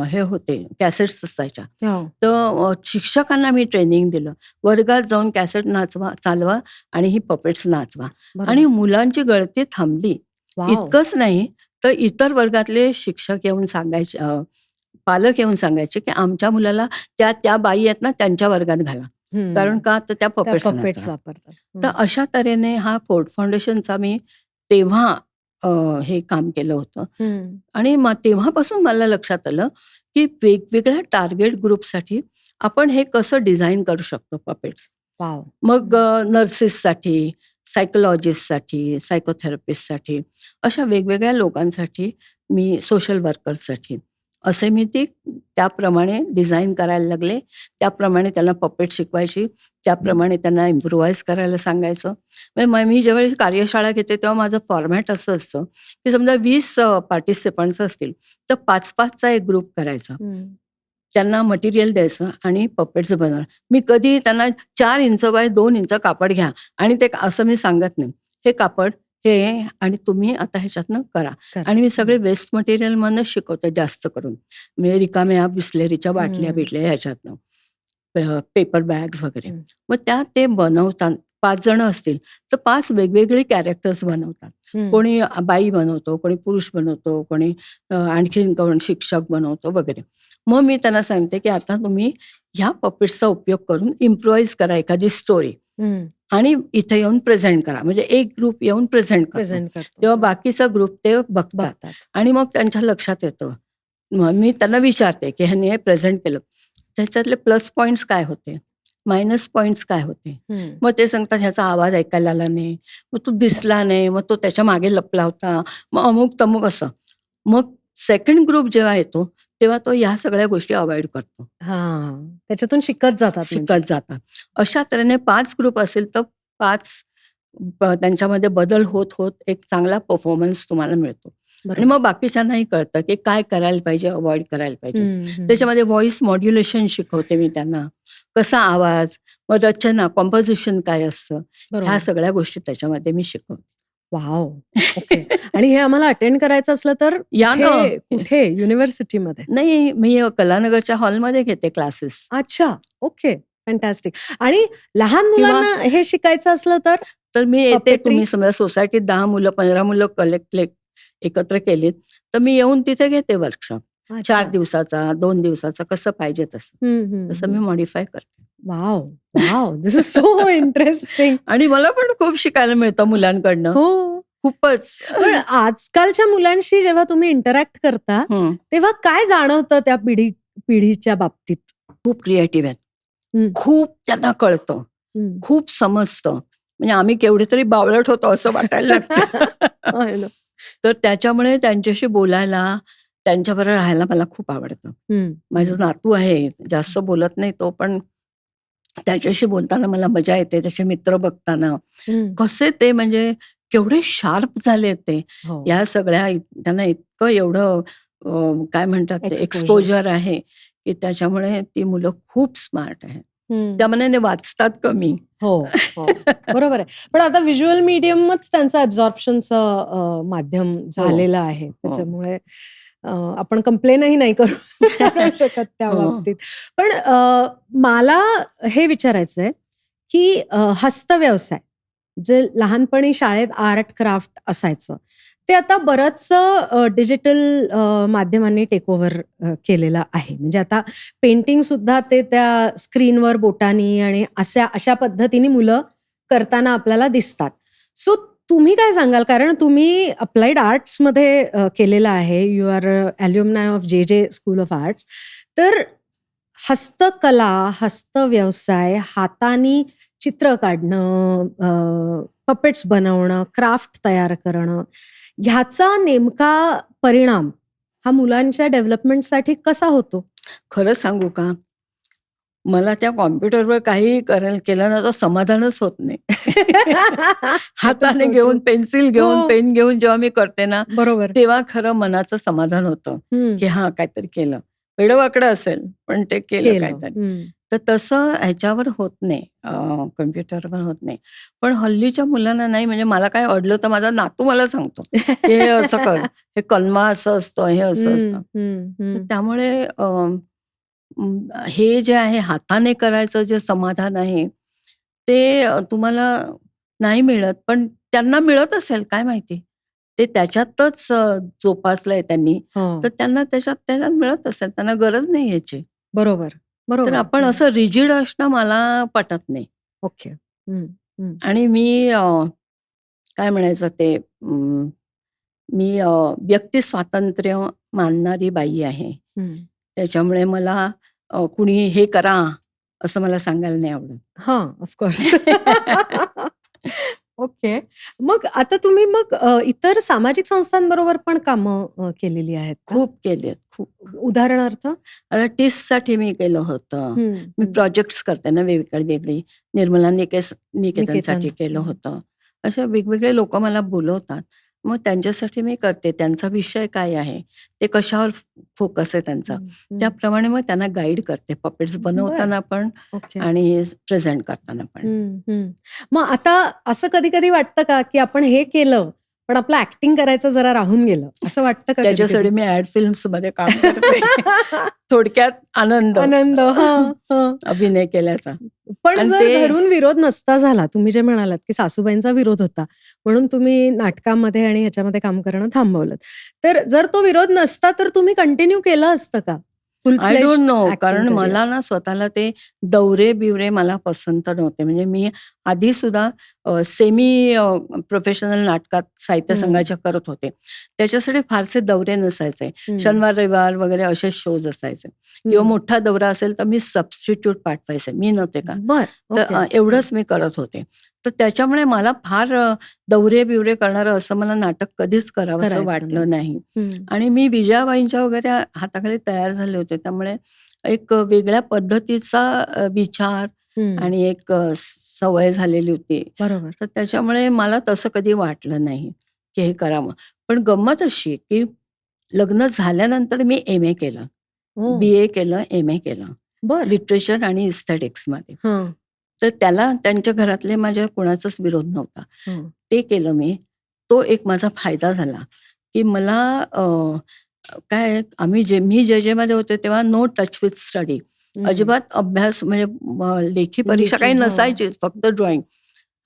हे होते, कॅसेट्स असायच्या. हो. तर शिक्षकांना मी ट्रेनिंग दिलं. वर्गात जाऊन कॅसेट चालवा आणि ही पपेट्स नाचवा. बरोबर. आणि मुलांची गळती थांबली. वाव. इतकंच नाही, तर इतर वर्गातले शिक्षक येऊन सांगायचे, पालक येऊन सांगायचे की आमच्या मुलाला त्या बाई आहेत ना त्यांच्या वर्गात घाला. कारण का, तर त्या पपेट्स पपेट्स वापरतात. तर अशा तऱ्हेने हा फोर्ड फाउंडेशनचा मी तेव्हा हे काम केलं होतं. आणि तेव्हापासून मला लक्षात आलं की वेगवेगळ्या टार्गेट ग्रुपसाठी आपण हे कसं डिझाईन करू शकतो पपेट्स. वाव. मग नर्सेससाठी, सायकोलॉजिस्टसाठी, सायकोथेरपिस्टसाठी, अशा वेगवेगळ्या लोकांसाठी, मी सोशल वर्कर्ससाठी असे मी ती त्याप्रमाणे डिझाईन करायला लागले. त्याप्रमाणे त्यांना पपेट शिकवायची, त्याप्रमाणे त्यांना इम्प्रोव्हाइज करायला सांगायचं. म्हणजे मी जेव्हा कार्यशाळा घेते तेव्हा माझं फॉर्मॅट असं असतं की समजा 20 पार्टिसिपंट्स असतील तर 5-5चा एक ग्रुप करायचा. त्यांना मटेरियल द्यायचं आणि पपेट्स बनवणार. मी कधी त्यांना 4 इंच बाय 2 इंच कापड घ्या आणि ते असं मी सांगत नाही. हे कापड हे आणि तुम्ही आता ह्याच्यातनं करा. आणि मी सगळे वेस्ट मटेरियलमधनं शिकवते जास्त करून. म्हणजे रिकाम्या बिस्लेरीच्या बाटल्या बिटल्या ह्याच्यातनं, पेपर बॅग्स वगैरे. मग त्या ते बनवतात. 5 जण असतील तर 5 वेगवेगळे कॅरेक्टर्स बनवतात. कोणी बाई बनवतो, कोणी पुरुष बनवतो, कोणी आणखीन कोण शिक्षक बनवतो वगैरे. मग मी त्यांना सांगते की आता तुम्ही ह्या पपेट्सचा उपयोग करून इम्प्रोव्हाइज करा एखादी स्टोरी आणि इथे येऊन प्रेझेंट करा. म्हणजे एक ग्रुप येऊन प्रेझेंट करतो, तेव्हा बाकीचा ग्रुप ते बघतात आणि मग त्यांच्या लक्षात येतं. मग मी त्यांना विचारते की ह्यांनी हे प्रेझेंट केलं, त्याच्यातले प्लस पॉइंट्स काय होते, मायनस पॉइंट्स काय होते. मग ते सांगतात ह्याचा आवाज ऐकायला आला नाही, मग तो दिसला नाही, मग तो त्याच्या मागे लपला होता, मग अमुक तमुक असं. मग सेकंड ग्रुप जेव्हा येतो तेव्हा तो ह्या सगळ्या गोष्टी अवॉइड करतो. त्याच्यातून शिकत जातात. अशा तऱ्हेने 5 ग्रुप असेल तर 5 त्यांच्यामध्ये बदल होत होत एक चांगला परफॉर्मन्स तुम्हाला मिळतो. आणि मग बाकीच्यांनाही कळतं की काय करायला पाहिजे, अवॉइड करायला पाहिजे. त्याच्यामध्ये व्हॉइस मॉड्युलेशन शिकवते मी त्यांना, कसा आवाज, मग रचना, कॉम्पोजिशन काय असतं, ह्या सगळ्या गोष्टी त्याच्यामध्ये मी शिकवते. वाव. ओके. आणि हे आम्हाला अटेंड करायचं असलं तर या ना. कुठे युनिव्हर्सिटीमध्ये? नाही, मी कलानगरच्या हॉलमध्ये घेते क्लासेस. अच्छा. ओके. फॅन्टॅस्टिक. आणि लहान मुलांना हे शिकायचं असलं तर मी येते. puppetry? तुम्ही समजा सोसायटीत 10 मुलं 15 मुलं एकत्र केलीत तर मी येऊन तिथे घेते वर्कशॉप. 4 दिवसाचा, 2 दिवसाचा, कसं पाहिजे तसं मी मॉडिफाय करते. Wow. Wow. This is so interesting. आणि मला पण खूप शिकायला मिळतं मुलांकडनं. हो. खूपच. पण आजकालच्या मुलांशी जेव्हा तुम्ही इंटरॅक्ट करता तेव्हा काय जाणवतं त्या पिढीच्या बाबतीत? खूप क्रिएटिव्ह आहेत, खूप त्यांना कळतं, खूप समजतं. म्हणजे आम्ही केवढे तरी बावळट होतो असं वाटायला लागतं. तर त्याच्यामुळे त्यांच्याशी बोलायला, त्यांच्याबरोबर राहायला मला खूप आवडतं. माझा नातू आहे, जास्त बोलत नाही तो, पण त्याच्याशी बोलताना मला मजा येते. त्याचे मित्र बघताना कसे ते म्हणजे केवढे शार्प झाले ते. या सगळ्या त्यांना इतकं एवढं काय म्हणतात ते एक्सपोजर आहे की त्याच्यामुळे ती मुलं खूप स्मार्ट आहे. त्या मनाने वाचतात कमी. हो. बरोबर आहे. पण आता व्हिज्युअल मीडियमच त्यांचं ॲब्झॉर्प्शनचं माध्यम झालेलं आहे. त्याच्यामुळे आपण कंप्लेनही नाही करू शकत त्या बाबतीत. पण मला हे विचारायचंय की हस्तव्यवसाय जे लहानपणी शाळेत आर्ट क्राफ्ट असायचं ते आता बरंचसं डिजिटल माध्यमांनी टेक ओव्हर केलेलं आहे. म्हणजे आता पेंटिंग सुद्धा ते त्या स्क्रीनवर बोटानी आणि अशा पद्धतीने मुलं करताना आपल्याला दिसतात. सो तुम्ही काय सांगाल? कारण तुम्ही अप्लाइड आर्ट्समध्ये केलेलं आहे. यू आर ॲल्युमनाय ऑफ जे स्कूल ऑफ आर्ट्स. तर हस्तकला, हस्तव्यवसाय, हातानी चित्र काढणं, पपेट्स बनवणं, क्राफ्ट तयार करणं, ह्याचा नेमका परिणाम हा मुलांच्या डेव्हलपमेंटसाठी कसा होतो? खरं सांगू का, मला त्या कॉम्प्युटरवर काही केलं ना तर समाधानच होत नाही. हाताने घेऊन, पेन्सिल घेऊन, पेन घेऊन जेव्हा मी करते ना, बरोबर, तेव्हा खरं मनाचं समाधान होतं की हा काहीतरी केलं. वेडवाकडं असेल पण ते केलं काहीतरी. तर तसं ह्याच्यावर होत नाही, कॉम्प्युटरवर होत नाही. पण हल्लीच्या मुलांना नाही, म्हणजे मला काय अडलं तर माझा नातू मला सांगतो, की "हे असं कर, हे कलमा असं असतं, हे असं असतं." तर त्यामुळे हे जे आहे हाताने करायचं जे समाधान आहे, ते तुम्हाला नाही मिळत. पण त्यांना मिळत असेल काय माहिती. ते त्याच्यातच जोपासलंय त्यांनी. हो. तर त्यांना त्याच्यात मिळत असेल. त्यांना गरज नाही याची. बरोबर, तर बरोबर. आपण असं रिजिड असणं मला पटत नाही. ओके. हं, हं, आणि मी काय म्हणायचं ते मी व्यक्ती स्वातंत्र्य मानणारी बाई आहे. हं. त्याच्यामुळे मला कुणी हे करा असं मला सांगायला नाही आवडत. हां, ऑफ कोर्स. ओके. मग आता तुम्ही मग इतर सामाजिक संस्थांबरोबर पण कामं केलेली आहेत का? खूप केलेत, खूप. उदाहरणार्थ? आता टिस्टसाठी मी केलं होतं. हं, मी हं. प्रोजेक्ट्स करते ना वेगळी. निर्मला निकेतन. निकेतनसाठी केलं हं. होतं. असे वेगवेगळे लोकं मला बोलवतात. मग त्यांच्यासाठी मी करते. त्यांचा विषय काय आहे? ते कशावर फोकस आहे त्यांचा? हं, हं. त्याप्रमाणे मग त्यांना गाईड करते. पपेट्स बरं. बनवताना पण ओके. आणि प्रेझेंट करताना पण. हं, हं. मग आता असं कधी-कधी वाटतं का, की आपण हे केलं, पण आपलं ॲक्टिंग करायचं जरा राहून गेलं, असं वाटतं का त्याच्यासाठी कधी-कधी? मी ॲड फिल्म्समध्ये काम करते. थोडक्यात आनंद. आनंद. हां, हां. अभिनय केल्याचा. पण आणि जर ते घरून विरोध नसता झाला, तुम्ही जे म्हणालात, की सासूबाईंचा विरोध होता, म्हणून तुम्ही नाटकामध्ये आणि ह्याच्यामध्ये काम करणं थांबवलंत. तर जर तो विरोध नसता, तर तुम्ही कंटिन्यू केलं असतं का? फुल आय डोंट फ्लेश्ड नो. ॲक्टिंग कारण करियर? मला ना स्वतःला ते दौरे-बिवरे मला पसंत नव्हते. म्हणजे मी आधी सुद्धा सेमी प्रोफेशनल नाटकात साहित्य हं, संघाच्या करत होते. त्याच्यासाठी फारसे दौरे नसायचे. हं, शनिवार, रविवार वगैरे असे शोज असायचे किंवा हं. मोठा दौरा असेल तर मी सबस्टिट्यूट पाठवायचे. मी नव्हते का. बरं. तर ओके. हं. एवढंच मी करत होते. तर त्याच्यामुळे मला फार दौरे-बिवरे करणारं असं मला नाटक कधीच करावंसं करायचं नाही. वाटलं नाही. हं, आणि मी विजयाबाईंच्या वगैरे हाताखाली तयार झाले होते. त्यामुळे एक वेगळ्या पद्धतीचा विचार हं. आणि एक सवय झालेली होती. बरोबर. तर त्याच्यामुळे मला तसं कधी वाटलं नाही, की हे करावं. पण गंमत अशी, की लग्न झाल्यानंतर मी एम-ए केलं. ओह! बी-ए केलं, एम-ए केलं. बरं. लिटरेचर आणि इस्थेटिक्समध्ये. हां, तर त्याला त्यांच्या घरातले माझ्या कोणाचाच विरोध नव्हता. हं. ते केलं मी. तो एक माझा फायदा झाला, की मला काय मी जे-जेमध्ये होते तेव्हा नो टच विथ स्टडी. हं. अजिबात अभ्यास म्हणजे लेखी परीक्षा लेखी. काही हां. नसायचीच, फक्त ड्रॉइंग.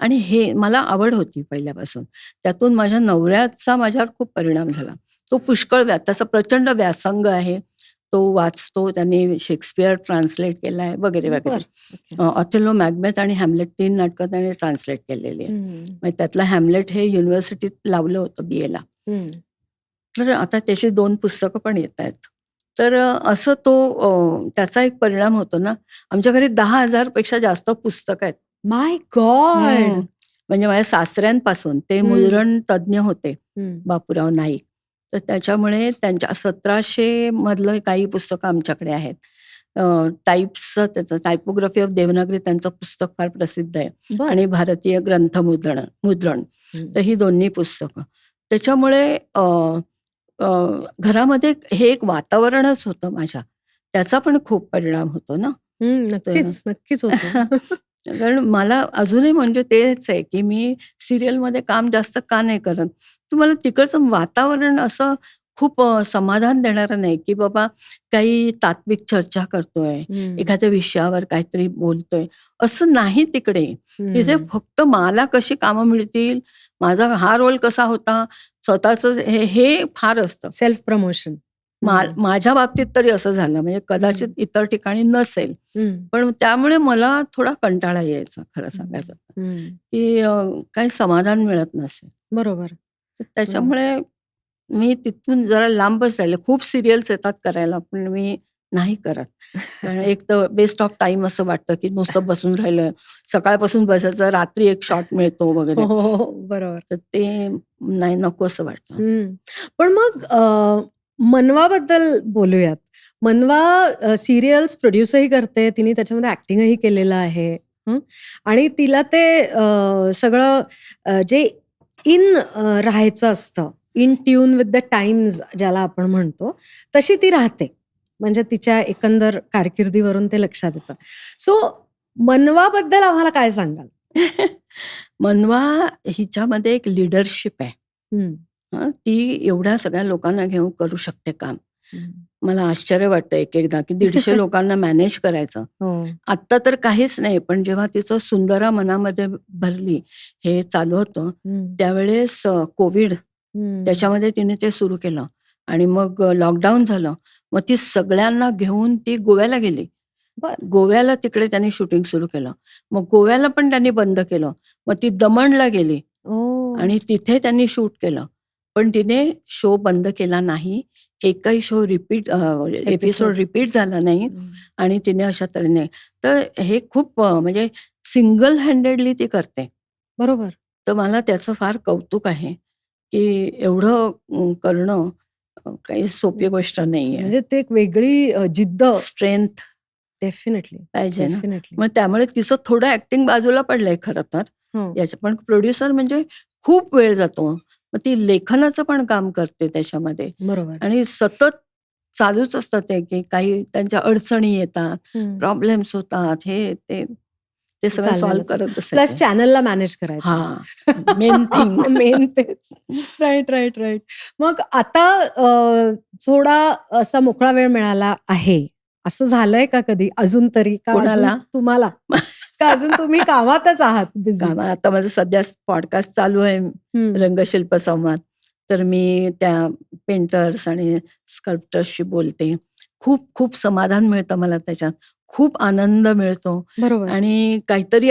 आणि हे मला आवड होती पहिल्यापासून. त्यातून माझ्या नवऱ्याचा माझ्यावर खूप परिणाम झाला. तो पुष्कळ त्याचा प्रचंड व्यासंग आहे. तो वाचतो. त्यांनी शेक्सपियर ट्रान्सलेट केलाय वगैरे, वगैरे. बरं. ओके. ऑथेलो, मॅकबेथ आणि हॅमलेट 3 नाटकं त्याने ट्रान्सलेट केलेली आहेत. हं, म्हणजे त्यातलं हॅमलेट हे युनिव्हर्सिटीत लावलं होतं बी-एला. हं. तर आता त्याची 2 पुस्तकं पण येतायत. तर असं तो त्याचा एक परिणाम होतो ना. आमच्या घरी 10,000 पेक्षा जास्त पुस्तकं आहेत. माय गॉड! म्हणजे माझ्या सासऱ्यांपासून ते हं, मुद्रण तज्ञ होते, हं. बापूराव नाईक. तर त्याच्यामुळे त्यांच्या 1700 मधलं काही पुस्तकं आमच्याकडे आहेत. टाइप्सचं त्याचं टायपोग्राफी ऑफ देवनागरी त्यांचं पुस्तक फार प्रसिद्ध आहे बरं. आणि भारतीय मुद्रण. हं. तर ही दोन्ही पुस्तकं. त्याच्यामुळे घरामध्ये हे एक वातावरणच होतं माझ्या. त्याचा पण खूप परिणाम होतो ना. हं. तर नक्कीच, नक्कीच होतं. कारण मला अजूनही म्हणजे तेच आहे, की मी सीरियलमध्ये काम जास्त का नाही करत? तर मला तिकडचं वातावरण असं खूप समाधान देणारं नाही, की बाबा काही तात्विक चर्चा करतोय, हं, एखाद्या विषयावर काहीतरी बोलतोय, असं नाही तिकडे. तिथे हं. फक्त मला कशी कामं मिळतील, माझा हा रोल कसा होता, स्वतःचं हे फार असतं. Self promotion. माझ्या बाबतीत तरी असं झालं, म्हणजे कदाचित इतर ठिकाणी नसेल. पण त्यामुळे मला थोडा कंटाळा यायचा खरं सांगायचं तर, की काही समाधान मिळत नसे. बरोबर. तर त्याच्यामुळे मी तिथून जरा लांबच राहिले. खूप सीरियल्स येतात करायला, पण मी नाही करत. कारण एक तर वेस्ट ऑफ टाईम असं वाटतं, की नुसतं बसून राहिलं. सकाळपासून बसायचं, रात्री एक शॉट मिळतो हो, वगैरे. हो, हो. बरोबर. तर ते नाही, नकोसं वाटतं. पण मग मनवाबद्दल बोलूयात. मनवा सीरियल्स प्रोड्यूसही करते. तिने त्याच्यामध्ये ॲक्टिंगही केलेलं आहे. हं. आणि तिला ते सगळं जे राहायचं असतं, in tune with the times ज्याला आपण म्हणतो, तशी ती राहते. म्हणजे तिच्या एकंदर कारकिर्दीवरून ते लक्षात येतं. सो मनवाबद्दल आम्हाला काय सांगाल? मनवा हिच्यामध्ये एक लिडरशिप आहे. हं, ती एवढ्या सगळ्या लोकांना घेऊन करू शकते काम. हं. मला आश्चर्य वाटतं एक एकदा की 150 लोकांना मॅनेज करायचं. हो. आत्ता तर काहीच नाही, पण जेव्हा तिचं सुंदरा मनामध्ये भरली हे चालू होतं हं, त्यावेळेस कोविड हं. त्याच्यामध्ये तिने ते सुरू केलं आणि मग लॉकडाऊन झालं. मग ती सगळ्यांना घेऊन ती गोव्याला गेली. बरं. गोव्याला तिकडे त्यांनी शूटिंग सुरू केलं. मग गोव्याला पण त्यांनी बंद केलं. मग ती दमणला गेली ओह! आणि तिथे त्यांनी शूट केलं. पण तिने शो बंद केला नाही. एकही शो एपिसोड एपिसोड. रिपीट झाला नाही हं. आणि तिने अशा तऱ्हेने तर हे खूप म्हणजे सिंगल हँडेडली ती करते. बरोबर. तर मला त्याचं फार कौतुक आहे, की एवढं करणं काही सोपी गोष्ट नाहीये. म्हणजे ते एक वेगळी जिद्द. स्ट्रेंथ डेफिनेटली, पाहिजे ना. डेफिनेटली. मग त्यामुळे तिचं थोडं ॲक्टिंग बाजूला पडलंय खरं तर. हो. याचं पण प्रोड्युसर म्हणजे खूप वेळ जातो. मग ती लेखनाचं पण काम करते त्याच्यामध्ये बरोबर. आणि सतत चालूच असतं ते, की काही त्यांच्या अडचणी येतात, हं. प्रॉब्लेम्स होतात, हे ते सगळं सॉल्व्ह चाललेलंच. करत प्लस बसायचं. चॅनलला मॅनेज करायचं. हां, मेन थिंग. मेन तेच. Right, right, right. मग आता थोडा असा मोकळा वेळ मिळाला आहे. असं झालंय का कधी अजून तरी? का अजून कोणाला? तुम्हाला? का अजून तुम्ही कामातच आहात बिझी? काम आता माझं सध्या पॉडकास्ट चालू आहे, हं. रंगशिल्प संवाद. तर मी त्या पेंटर्स आणि स्कल्प्टर्सशी बोलते. खूप खूप समाधान मिळतं मला त्याच्यात. खूप आनंद मिळतो बरोबर. आणि काहीतरी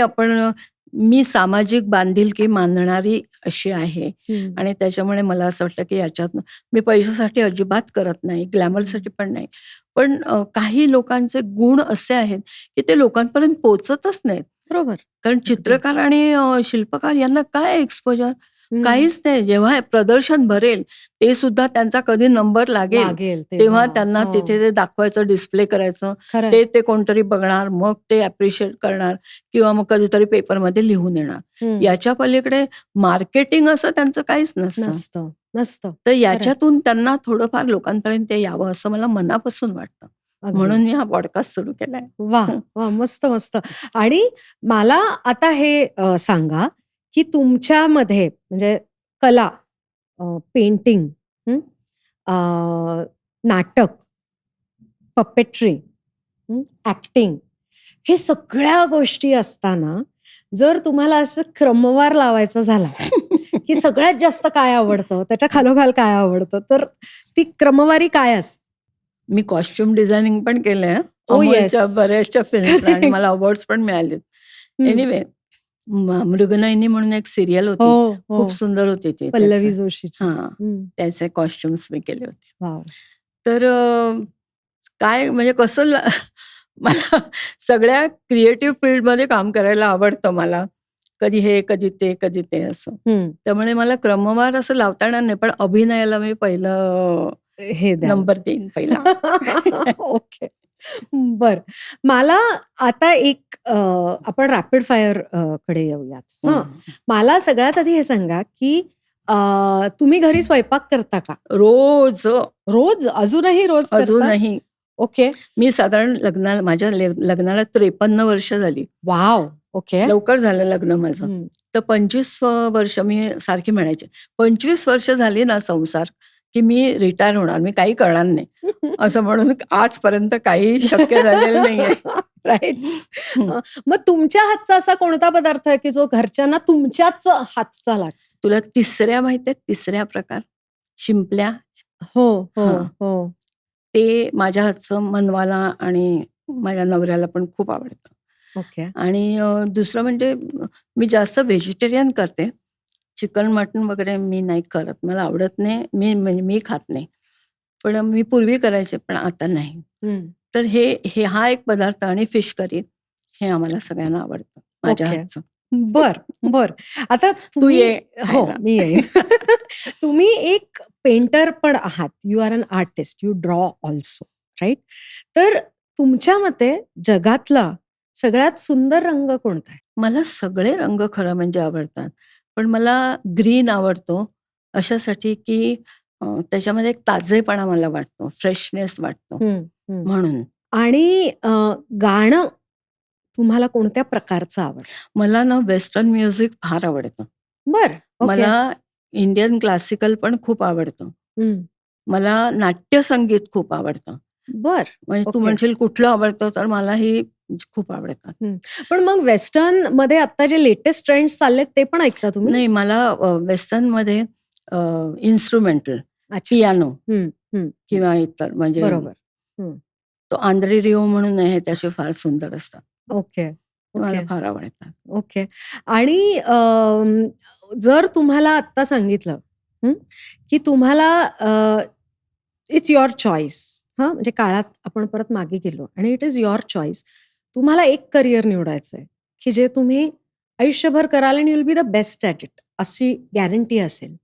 मी सामाजिक बांधिलकी मानणारी अशी आहे हं. आणि त्याच्यामुळे मला असं वाटतं, की याच्यातनं मी पैशासाठी अजिबात करत नाही, ग्लॅमरसाठी पण नाही. पण काही लोकांचे गुण असे आहेत, की ते लोकांपर्यंत पोहोचतच नाहीत. बरोबर. कारण अगदी. चित्रकार आणि शिल्पकार यांना काय एक्सपोजर? हं. काहीच नाही. जेव्हा प्रदर्शन भरेल, ते सुद्धा त्यांचा कधी नंबर लागेल, लागेल तेव्हा तेव्हा. त्यांना हो. तिथे ते दाखवायचं, डिस्प्ले करायचं. खरंय. ते कोणतरी बघणार, मग ते ॲप्रिशिएट करणार किंवा मग कधीतरी पेपरमध्ये लिहून येणार. हं. याच्या पलीकडे मार्केटिंग असं त्यांचं काहीच नसतं. नसतं, नसतं. तर खरंय. याच्यातून त्यांना थोडंफार लोकांपर्यंत ते यावं असं मला मनापासून वाटतं. अगदी. म्हणून मी हा पॉडकास्ट सुरू केलाय. वाह! वाह! मस्त, मस्त. आणि मला आता हे सांगा, की तुमच्यामध्ये म्हणजे कला, पेंटिंग, हं, नाटक, पपेट्री, ॲक्टिंग हे सगळ्या गोष्टी असताना जर तुम्हाला असं क्रमवार लावायचा झाला, की सगळ्यात जास्त काय आवडतं, त्याच्या खालोखाल काय आवडतं, तर ती क्रमवारी काय असेल? मी कॉस्ट्युम डिझायनिंग पण केलंय ओह अमोलच्या येस. बऱ्याचशा फिल्म्सला आणि करेक्ट. मला अवॉर्ड्स पण मिळालेत. हं. एनिवे मृगनयनी म्हणून एक सिरियल हो, होती. खूप हो. सुंदर होती ती. पल्लवी जोशीची. हां, हं. त्याचे कॉस्ट्युम्स मी केले होते. वॉव! तर काय म्हणजे कसं मला सगळ्या क्रिएटिव्ह फील्डमध्ये काम करायला आवडतं मला. कधी हे, कधी ते, कधी ते असं. हं. त्यामुळे मला क्रमवार असं लावता येणार नाही. पण अभिनयाला मी पहिलं हे द्याल. नंबर देईन पहिला. ओके. बरं. मला आता एक आपण रॅपिड फायर कडे येऊयात. हां. मला सगळ्यात आधी हे सांगा, की तुम्ही घरी स्वयंपाक करता का? रोज, रोज? अजूनही रोज करता? अजूनही. ओके. मी साधारण माझ्या लग्नाला 53 वर्ष झाली. वॉव! ओके. लवकर झालं लग्न माझं. हं. तर 25 वर्ष मी सारखी म्हणायचे, 25 वर्ष झाली ना संसार, की मी रिटायर होणार, मी काही करणार नाही. असं म्हणून आजपर्यंत काही शक्य झालेलं नाहीये. राइट. हं. मग तुमच्या हातचा असा कोणता पदार्थ आहे, की जो घरच्यांना तुमच्याच हातचा लागतो? तुला तिसऱ्या माहित आहेत? तिसऱ्या प्रकार? शिंपल्या. हो, हो, हां. हो. ते माझ्या हातचं मनवाला आणि माझ्या नवऱ्याला पण खूप आवडतं. ओके. आणि दुसरं म्हणजे मी जास्त व्हेजिटेरियन करते. चिकन, मटण वगैरे मी नाही करत. मला आवडत नाही. म्हणजे मी खात नाही. पण मी पूर्वी करायचे, पण आता नाही. हं. तर हा एक पदार्थ आणि फिश करी हे आम्हाला सगळ्यांना आवडतं माझ्या ओके. हातचं. बरं. आता तू तुम्ही ये हो, खायला. मी येईन. तुम्ही एक पेंटर पण आहात. You are an artist. You draw also, right? तर तुमच्या मते जगातला सगळ्यात सुंदर रंग कोणता आहे? मला सगळे रंग खरं म्हणजे आवडतात. पण मला ग्रीन आवडतो अशासाठी, की त्याच्यामध्ये एक ताजेपणा मला वाटतो, फ्रेशनेस वाटतो. हं. हं. म्हणून. आणि गाणं तुम्हाला कोणत्या प्रकारचं आवडतं? मला ना वेस्टर्न म्युझिक फार आवडतं. बरं. ओके. मला इंडियन क्लासिकल पण खूप आवडतं. हं. मला नाट्यसंगीत खूप आवडतं. बरं. म्हणजे तू ओके. म्हणशील कुठलं आवडतं, तर मला ही खूप आवडतात. पण मग वेस्टर्नमध्ये आता जे लेटेस्ट ट्रेंड्स चाललेत ते पण ऐकता तुम्ही? नाही, मला वेस्टर्नमध्ये इन्स्ट्रुमेंटल, अच्छा. पियानो हं, हं. किंवा इतर म्हणजे बरोबर. हं. तो आंद्रे रिओ म्हणून आहे, त्याचे फार सुंदर असतात. ओके, ते मला ओके, फार आवडतात. ओके. आणि जर तुम्हाला आत्ता सांगितलं की तुम्हाला इट्स युअर चॉईस म्हणजे काळात आपण परत मागे गेलो आणि इट इज युअर चॉईस. तुम्हाला एक करियर निवडायचंय की जे तुम्ही आयुष्यभर कराल आणि you will be the best at it अशी गॅरंटी असेल,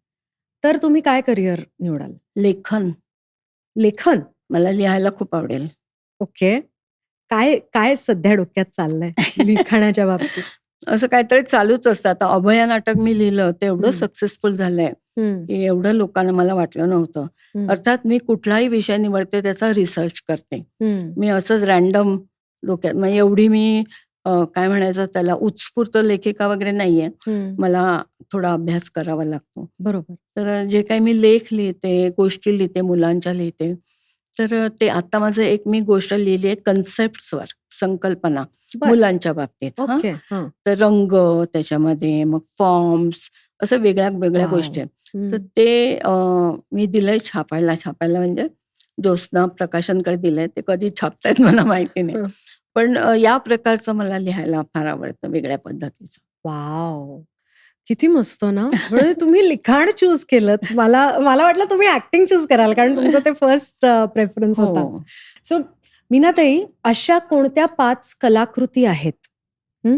तर तुम्ही काय करियर निवडाल? लेखन. लेखन? मला लिहायला खूप आवडेल. ओके. काय काय सध्या डोक्यात चाललंय लिखाणाच्या बाबतीत? असं काहीतरी चालूच असतं. आता अभया नाटक मी लिहिलं, ते एवढं हं. सक्सेसफुल झालंय, हं, की एवढं लोकांना मला वाटलं नव्हतं. हं, अर्थात मी कुठलाही विषय निवडते त्याचा रिसर्च करते. हं, मी असंच रँडम डोक्यात म्हणजे एवढी मी काय म्हणायचं त्याला उत्स्फूर्त लेखिका वगैरे नाहीये. हं. मला थोडा अभ्यास करावा लागतो. बरोबर. तर जे काही मी लेख लिहिते, गोष्टी लिहिते, मुलांच्या लिहिते. तर ते आता माझं एक मी गोष्ट लिहिली आहे कन्सेप्ट्सवर, संकल्पना बरं. मुलांच्या बाबतीत. हां. ओके. हां. तर रंग त्याच्यामध्ये, मग फॉर्म्स असं वेगळ्या वॉव! गोष्टी आहेत. तर हं. ते मी दिलंय छापायला म्हणजे ज्योत्स्ना प्रकाशनकडे दिलंय. ते कधी छापतायत मला माहिती नाही. हं. पण या प्रकारचं मला लिहायला फार आवडतं, वेगळ्या पद्धतीचं. वॉव! किती मस्त ना. म्हणजे तुम्ही लिखाण चूज केलंत. मला मला वाटलं तुम्ही ॲक्टिंग चूज कराल कारण तुमचं ते फर्स्ट प्रेफरन्स होता. हो. सो मीनाताई, अशा कोणत्या 5 कलाकृती आहेत हं,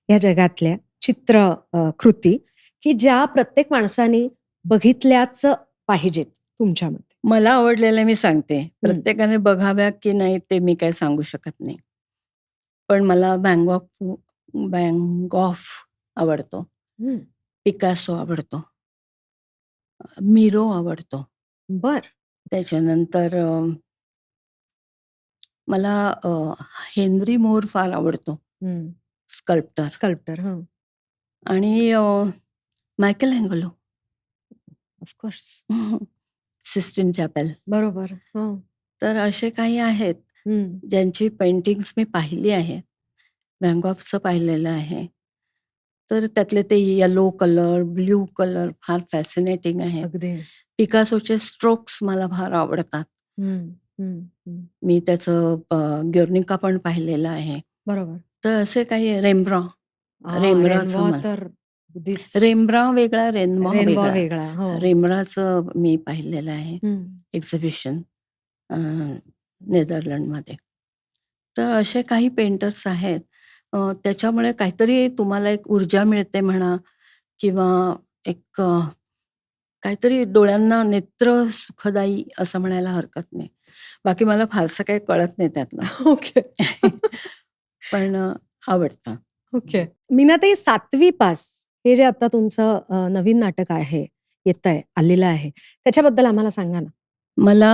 या जगातल्या कृती की ज्या प्रत्येक माणसाने बघितल्याच पाहिजेत तुमच्या मते? मला आवडलेलं मी सांगते. प्रत्येकाने बघाव्या की नाही ते मी काही सांगू शकत नाही. पण मला व्हॅन गॉफ आवडतो. हं. पिकासो आवडतो. मिरो आवडतो. बरं. त्याच्यानंतर मला हेनरी मोर फार आवडतो, हं. स्कल्प्टर. स्कल्प्टर. हं. आणि Michelangelo, of course. Sistine Chapel. बरोबर. हं. तर असे काही आहेत, हं. ज्यांची पेंटिंग्स मी पाहिली आहेत. व्हॅन गॉफचं पाहिलेलं आहे. तर त्यातले ते येलो कलर, ब्लू कलर फार फॅसिनेटिंग आहेत. अगदी. पिकासोचे स्ट्रोक्स मला फार आवडतात. हं, हं, हं. मी त्याचं ग्युर्निका पण पाहिलेलं आहे. बरोबर. तर असे काही रेम्ब्रा रेनबॉ मला तर अगदीच. रेम्ब्रा वेगळा, रेनबॉ रेनबॉ वेगळा. वेगळा. हो. रेम्ब्राचं मी पाहिलेलं आहे हं. एक्झिबिशन नेदरलँडमध्ये. तर असे काही पेंटर्स आहेत. त्याच्यामुळे काहीतरी तुम्हाला एक ऊर्जा मिळते म्हणा किंवा एक काहीतरी डोळ्यांना नेत्र सुखदायी असं म्हणायला हरकत नाही. बाकी मला फारसं काही कळत नाही त्यातलं. ओके. पण आवडतं. ओके. मीनाताई, 7वी पास हे जे आता तुमचं नवीन नाटक आहे, येतंय, आलेलं आहे, त्याच्याबद्दल आम्हाला सांगा ना? मला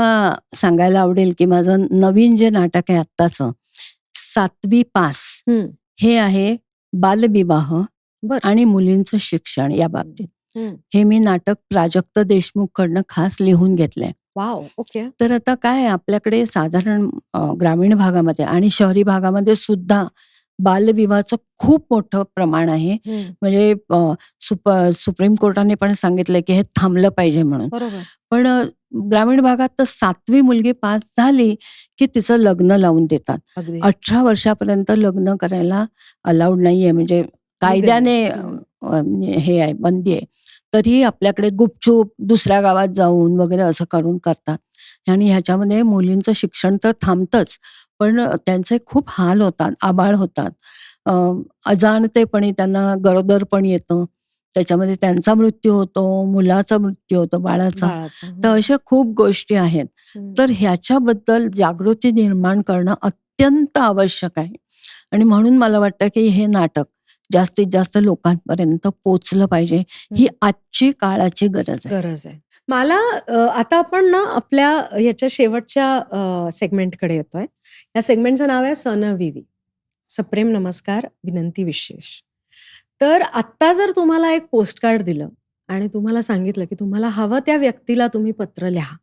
सांगायला आवडेल, की माझं नवीन जे नाटक आहे आत्ताचं, 7वी पास हं. हे आहे बालविवाह बरं. आणि मुलींचं शिक्षण या बाबतीत. हं. हे मी नाटक प्राजक्त देशमुखकडनं खास लिहून घेतलंय. वॉव! ओके. तर आता काय आहे, आपल्याकडे साधारण ग्रामीण भागामध्ये आणि शहरी भागामध्ये सुद्धा बालविवाहाचं खूप मोठं प्रमाण आहे. हं. म्हणजे सुप्रीम कोर्टाने पण सांगितलंय, की हे थांबलं पाहिजे म्हणून. बरोबर. पण ग्रामीण भागात तर 7वी मुलगी पास झाली, की तिचं लग्न लावून देतात. अगदी. 18 वर्षापर्यंत लग्न करायला अलाउड नाहीये, म्हणजे कायद्याने हे आहे, बंदी आहे. तरीही आपल्याकडे गुपचूप दुसऱ्या गावात जाऊन वगैरे असं करून करतात. आणि ह्याच्यामध्ये मुलींचं शिक्षण तर थांबतंच, पण त्यांचे खूप हाल होतात, आबाळ होतात. अजाणतेपणी त्यांना गरोदरपण येतं. त्याच्यामध्ये त्यांचा मृत्यू होतो, मुलाचा मृत्यू होतो, बाळाचा. बाळाचं. तर अशा खूप गोष्टी आहेत. हं. तर ह्याच्याबद्दल जागृती निर्माण करणं अत्यंत आवश्यक आहे. आणि म्हणून मला वाटतं, की हे नाटक जास्तीत जास्त लोकांपर्यंत पोहोचलं पाहिजे. ही आजची काळाची गरज आहे. गरज आहे. मला आता आपण ना आपल्या याच्या शेवटच्या सेगमेंटकडे येतोय. या सेगमेंटचं नाव आहे सनविवी. सप्रेम नमस्कार, विनंती विशेष. तर आत्ता जर तुम्हाला एक पोस्टकार्ड दिलं आणि तुम्हाला सांगितलं, की तुम्हाला हवं त्या व्यक्तीला तुम्ही पत्र लिहा.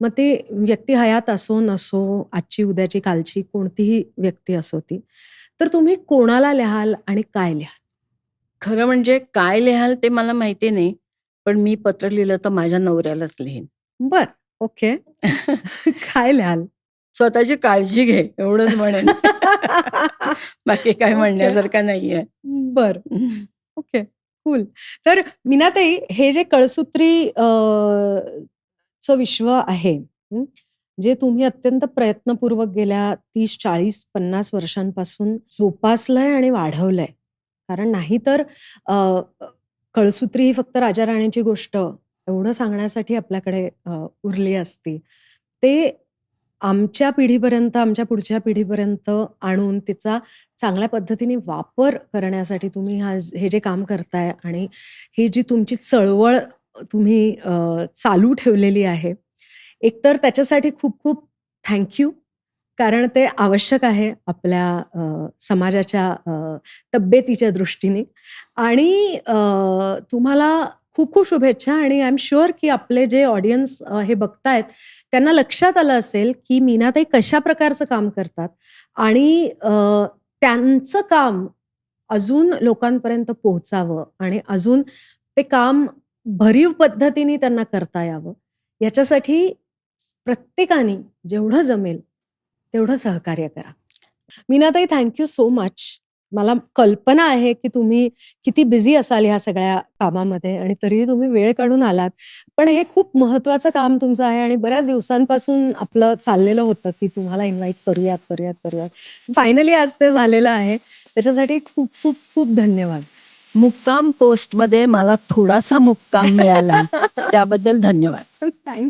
मग ती व्यक्ती हयात असो, नसो, आजची, उद्याची, कालची कोणतीही व्यक्ती असो ती. तर तुम्ही कोणाला लिहाल आणि काय लिहाल? खरं म्हणजे काय लिहाल ते मला माहिती नाही. पण मी पत्र लिहिलं तर माझ्या नवऱ्यालाच लिहीन. बरं, ओके. काय लिहाल? स्वतःची काळजी घे एवढंच म्हणेन. बाकी काय ओके. म्हणण्यासारखं नाहीये. बरं. Okay, cool. तर मीनाताई, हे जे कळसूत्री चं विश्व आहे, हं, जे तुम्ही अत्यंत प्रयत्नपूर्वक गेल्या 30, 40, 50 वर्षांपासून जोपासलंय आणि वाढवलंय. कारण नाहीतर अ, अ, कळसूत्री ही फक्त राजा-राणीची गोष्ट एवढं सांगण्यासाठी आपल्याकडे उरली असती. ते आमच्या पिढीपर्यंत, आमच्या पुढच्या पिढीपर्यंत आणून तिचा चांगल्या पद्धतीने वापर करण्यासाठी तुम्ही हे जे काम करताय आणि ही जी तुमची चळवळ तुम्ही चालू ठेवलेली आहे. एकतर त्याच्यासाठी खूप-खूप थँक यू. कारण ते आवश्यक आहे आपल्या समाजाच्या तब्येतीच्या दृष्टीने आणि तुम्हाला खूप-खूप शुभेच्छा आणि आय एम शुअर की आपले जे ऑडियन्स हे बघतायत त्यांना लक्षात आलं असेल, की मीनाताई कशा प्रकारचं काम करतात आणि त्यांचं काम अजून लोकांपर्यंत पोहोचावं आणि अजून ते काम भरीव पद्धतीने त्यांना करता यावं, याच्यासाठी प्रत्येकाने जेवढं जमेल तेवढं सहकार्य करा. Meenatai, thank you so much. मला कल्पना आहे, की तुम्ही किती बिझी असाल ह्या सगळ्या कामामध्ये आणि तरीही तुम्ही वेळ काढून आलात. पण हे खूप महत्वाचं काम तुमचं आहे आणि बऱ्याच दिवसांपासून आपलं चाललेलं होतं, की तुम्हाला इन्व्हाईट करूयात, करूयात, करूयात. फायनली आज ते झालेलं आहे. त्याच्यासाठी खूप, खूप, खूप धन्यवाद. मुक्काम पोस्टमध्ये मला थोडासा मुक्काम मिळाला. त्याबद्दल धन्यवाद. थँक